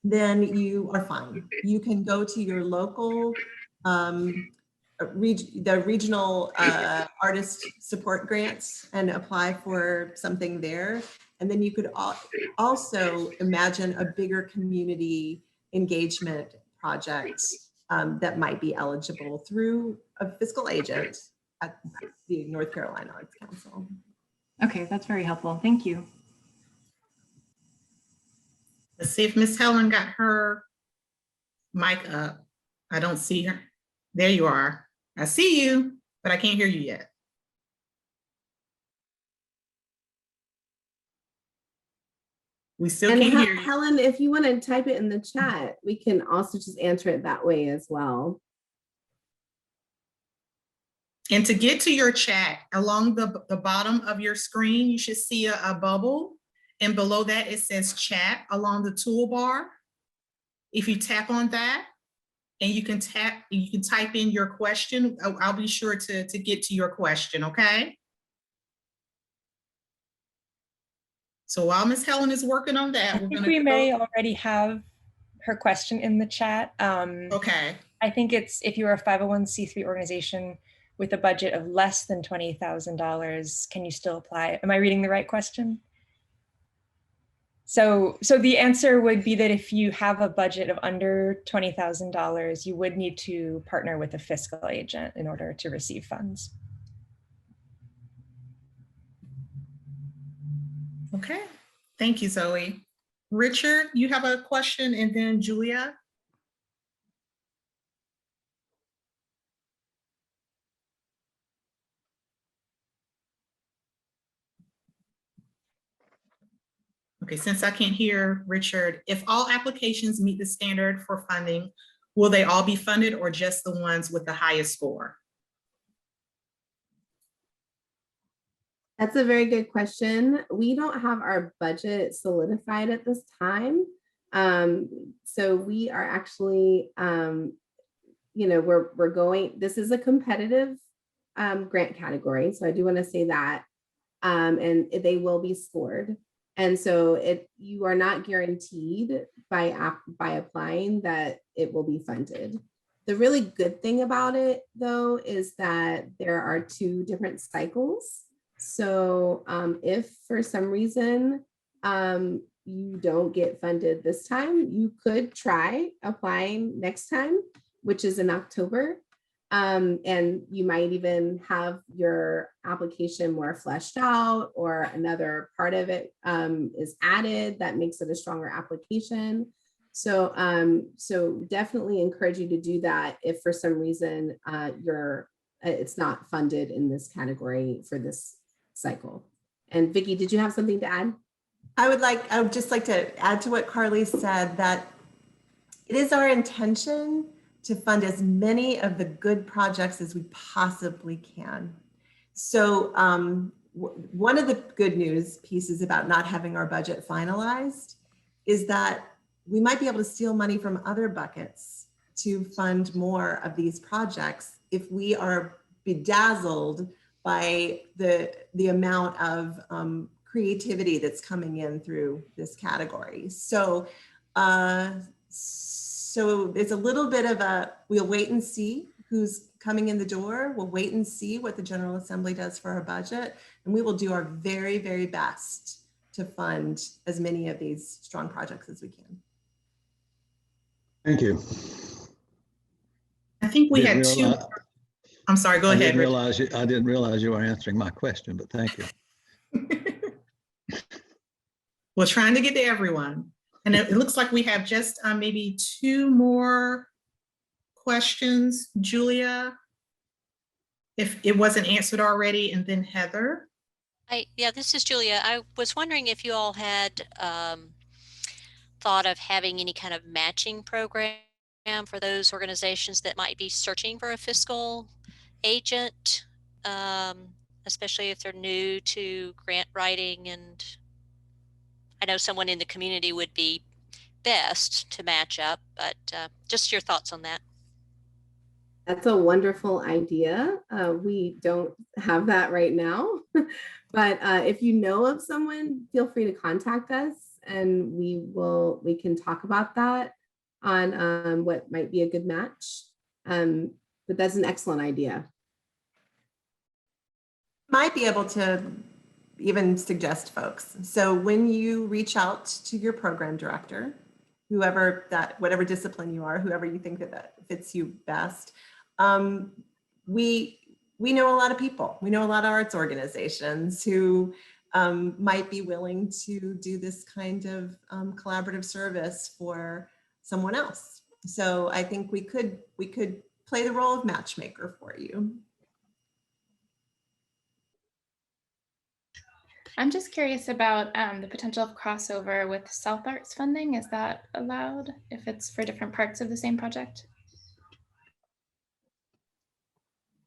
then you are fine. You can go to your local, the regional artist support grants and apply for something there. And then you could also imagine a bigger community engagement project that might be eligible through a fiscal agent at the North Carolina Arts Council. Okay, that's very helpful. Thank you. Let's see if Miss Helen got her mic up. I don't see her. There you are. I see you, but I can't hear you yet. We still can't hear you. Helen, if you want to type it in the chat, we can also just answer it that way as well. And to get to your chat, along the bottom of your screen, you should see a bubble. And below that, it says chat along the toolbar. If you tap on that, and you can type in your question, I'll be sure to get to your question, okay? So while Ms. Helen is working on that, I think we may already have her question in the chat. Okay. I think it's if you're a 501c3 organization with a budget of less than $20,000, can you still apply? Am I reading the right question? So the answer would be that if you have a budget of under $20,000, you would need to partner with a fiscal agent in order to receive funds. Okay, thank you, Zoe. Richard, you have a question, and then Julia. Okay, since I can't hear Richard, if all applications meet the standard for funding, will they all be funded or just the ones with the highest score? That's a very good question. We don't have our budget solidified at this time. So we are actually, we're going, this is a competitive grant category. So I do want to say that, and they will be scored. And so you are not guaranteed by applying that it will be funded. The really good thing about it, though, is that there are 2 different cycles. So if for some reason you don't get funded this time, you could try applying next time, which is in October. And you might even have your application more fleshed out, or another part of it is added that makes it a stronger application. So, so definitely encourage you to do that if for some reason it's not funded in this category for this cycle. And Vicki, did you have something to add? I would just like to add to what Carly said, that it is our intention to fund as many of the good projects as we possibly can. So one of the good news pieces about not having our budget finalized is that we might be able to steal money from other buckets to fund more of these projects if we are bedazzled by the amount of creativity that's coming in through this category. So so it's a little bit of we'll wait and see who's coming in the door. We'll wait and see what the General Assembly does for our budget. And we will do our very, very best to fund as many of these strong projects as we can. Thank you. I think we had 2. I'm sorry, go ahead. I didn't realize you were answering my question, but thank you. We're trying to get to everyone. And it looks like we have just maybe 2 more questions, Julia, if it wasn't answered already, and then Heather. Yeah, this is Julia. I was wondering if you all had thought of having any kind of matching program for those organizations that might be searching for a fiscal agent, especially if they're new to grant writing? And I know someone in the community would be best to match up, but just your thoughts on that. That's a wonderful idea. We don't have that right now, but if you know of someone, feel free to contact us, and we can talk about that on what might be a good match. But that's an excellent idea. Might be able to even suggest folks. So when you reach out to your program director, whatever discipline you are, whoever you think that fits you best, we know a lot of people. We know a lot of arts organizations who might be willing to do this kind of collaborative service for someone else. So I think we could play the role of matchmaker for you. I'm just curious about the potential of crossover with South Arts funding. Is that allowed if it's for different parts of the same project?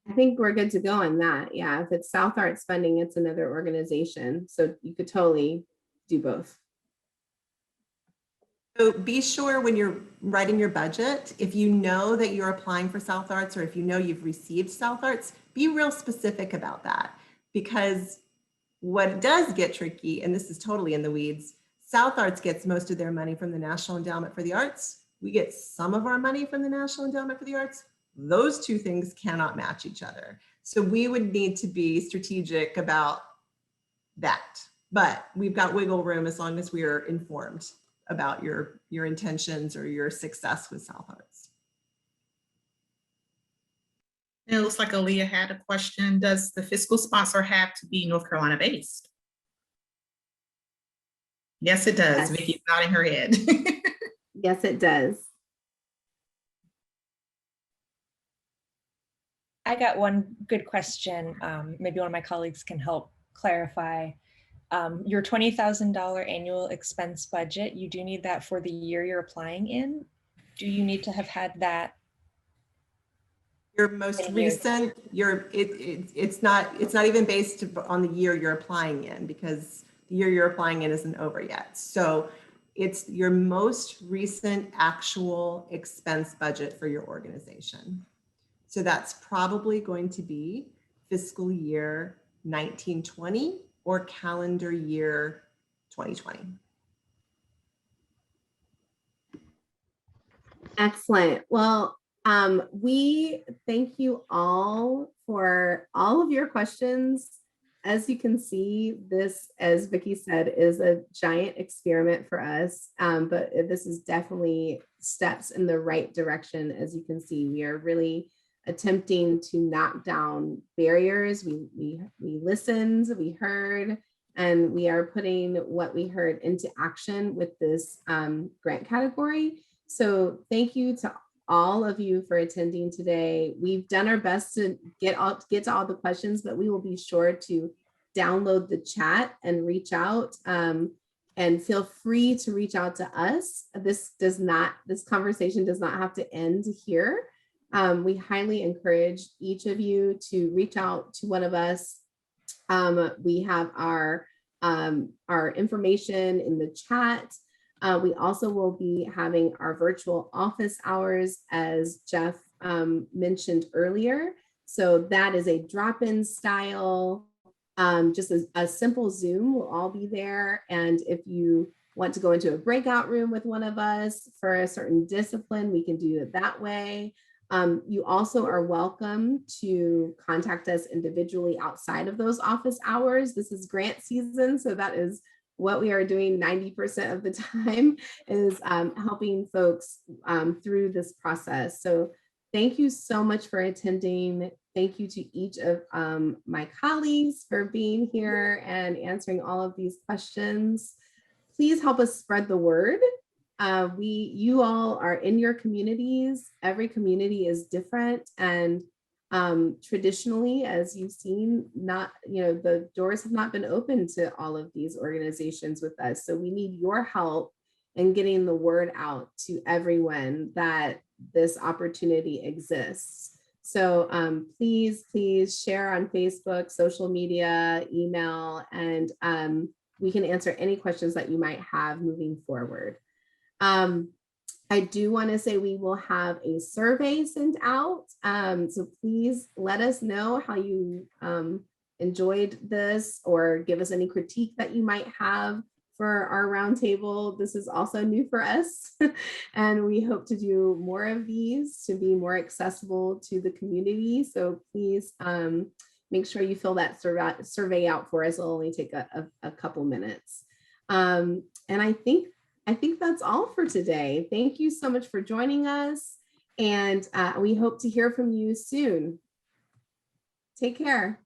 I think we're good to go on that. Yeah, if it's South Arts funding, it's another organization. So you could totally do both. So be sure when you're writing your budget, if you know that you're applying for South Arts, or if you know you've received South Arts, be real specific about that. Because what does get tricky, and this is totally in the weeds, South Arts gets most of their money from the National Endowment for the Arts. We get some of our money from the National Endowment for the Arts. Those two things cannot match each other. So we would need to be strategic about that. But we've got wiggle room as long as we are informed about your intentions or your success with South Arts. It looks like Aaliyah had a question. Does the fiscal sponsor have to be North Carolina based? Yes, it does. Yes. Vicky's nodding her head. Yes, it does. I got one good question. Maybe one of my colleagues can help clarify. Your $20,000 annual expense budget, you do need that for the year you're applying in? Do you need to have had that? Your most recent, it's not even based on the year you're applying in, because the year you're applying in isn't over yet. So it's your most recent actual expense budget for your organization. So that's probably going to be fiscal year 1920 or calendar year 2020. Excellent. Well, we thank you all for all of your questions. As you can see, this, as Vicki said, is a giant experiment for us, but this is definitely steps in the right direction. As you can see, we are really attempting to knock down barriers. We listened, we heard, and we are putting what we heard into action with this grant category. So thank you to all of you for attending today. We've done our best to get to all the questions, but we will be sure to download the chat and reach out, and feel free to reach out to us. This conversation does not have to end here. We highly encourage each of you to reach out to one of us. We have our information in the chat. We also will be having our virtual office hours, as Jeff mentioned earlier. So that is a drop-in style, just a simple Zoom. We'll all be there. And if you want to go into a breakout room with one of us for a certain discipline, we can do it that way. You also are welcome to contact us individually outside of those office hours. This is grant season, so that is what we are doing 90% of the time, is helping folks through this process. So thank you so much for attending. Thank you to each of my colleagues for being here and answering all of these questions. Please help us spread the word. You all are in your communities. Every community is different, and traditionally, as you've seen, the doors have not been open to all of these organizations with us. So we need your help in getting the word out to everyone that this opportunity exists. So please share on Facebook, social media, email, and we can answer any questions that you might have moving forward. I do want to say we will have a survey sent out. So please let us know how you enjoyed this, or give us any critique that you might have for our roundtable. This is also new for us, and we hope to do more of these to be more accessible to the community. So please make sure you fill that survey out for us. It'll only take a couple minutes. And I think that's all for today. Thank you so much for joining us, and we hope to hear from you soon. Take care.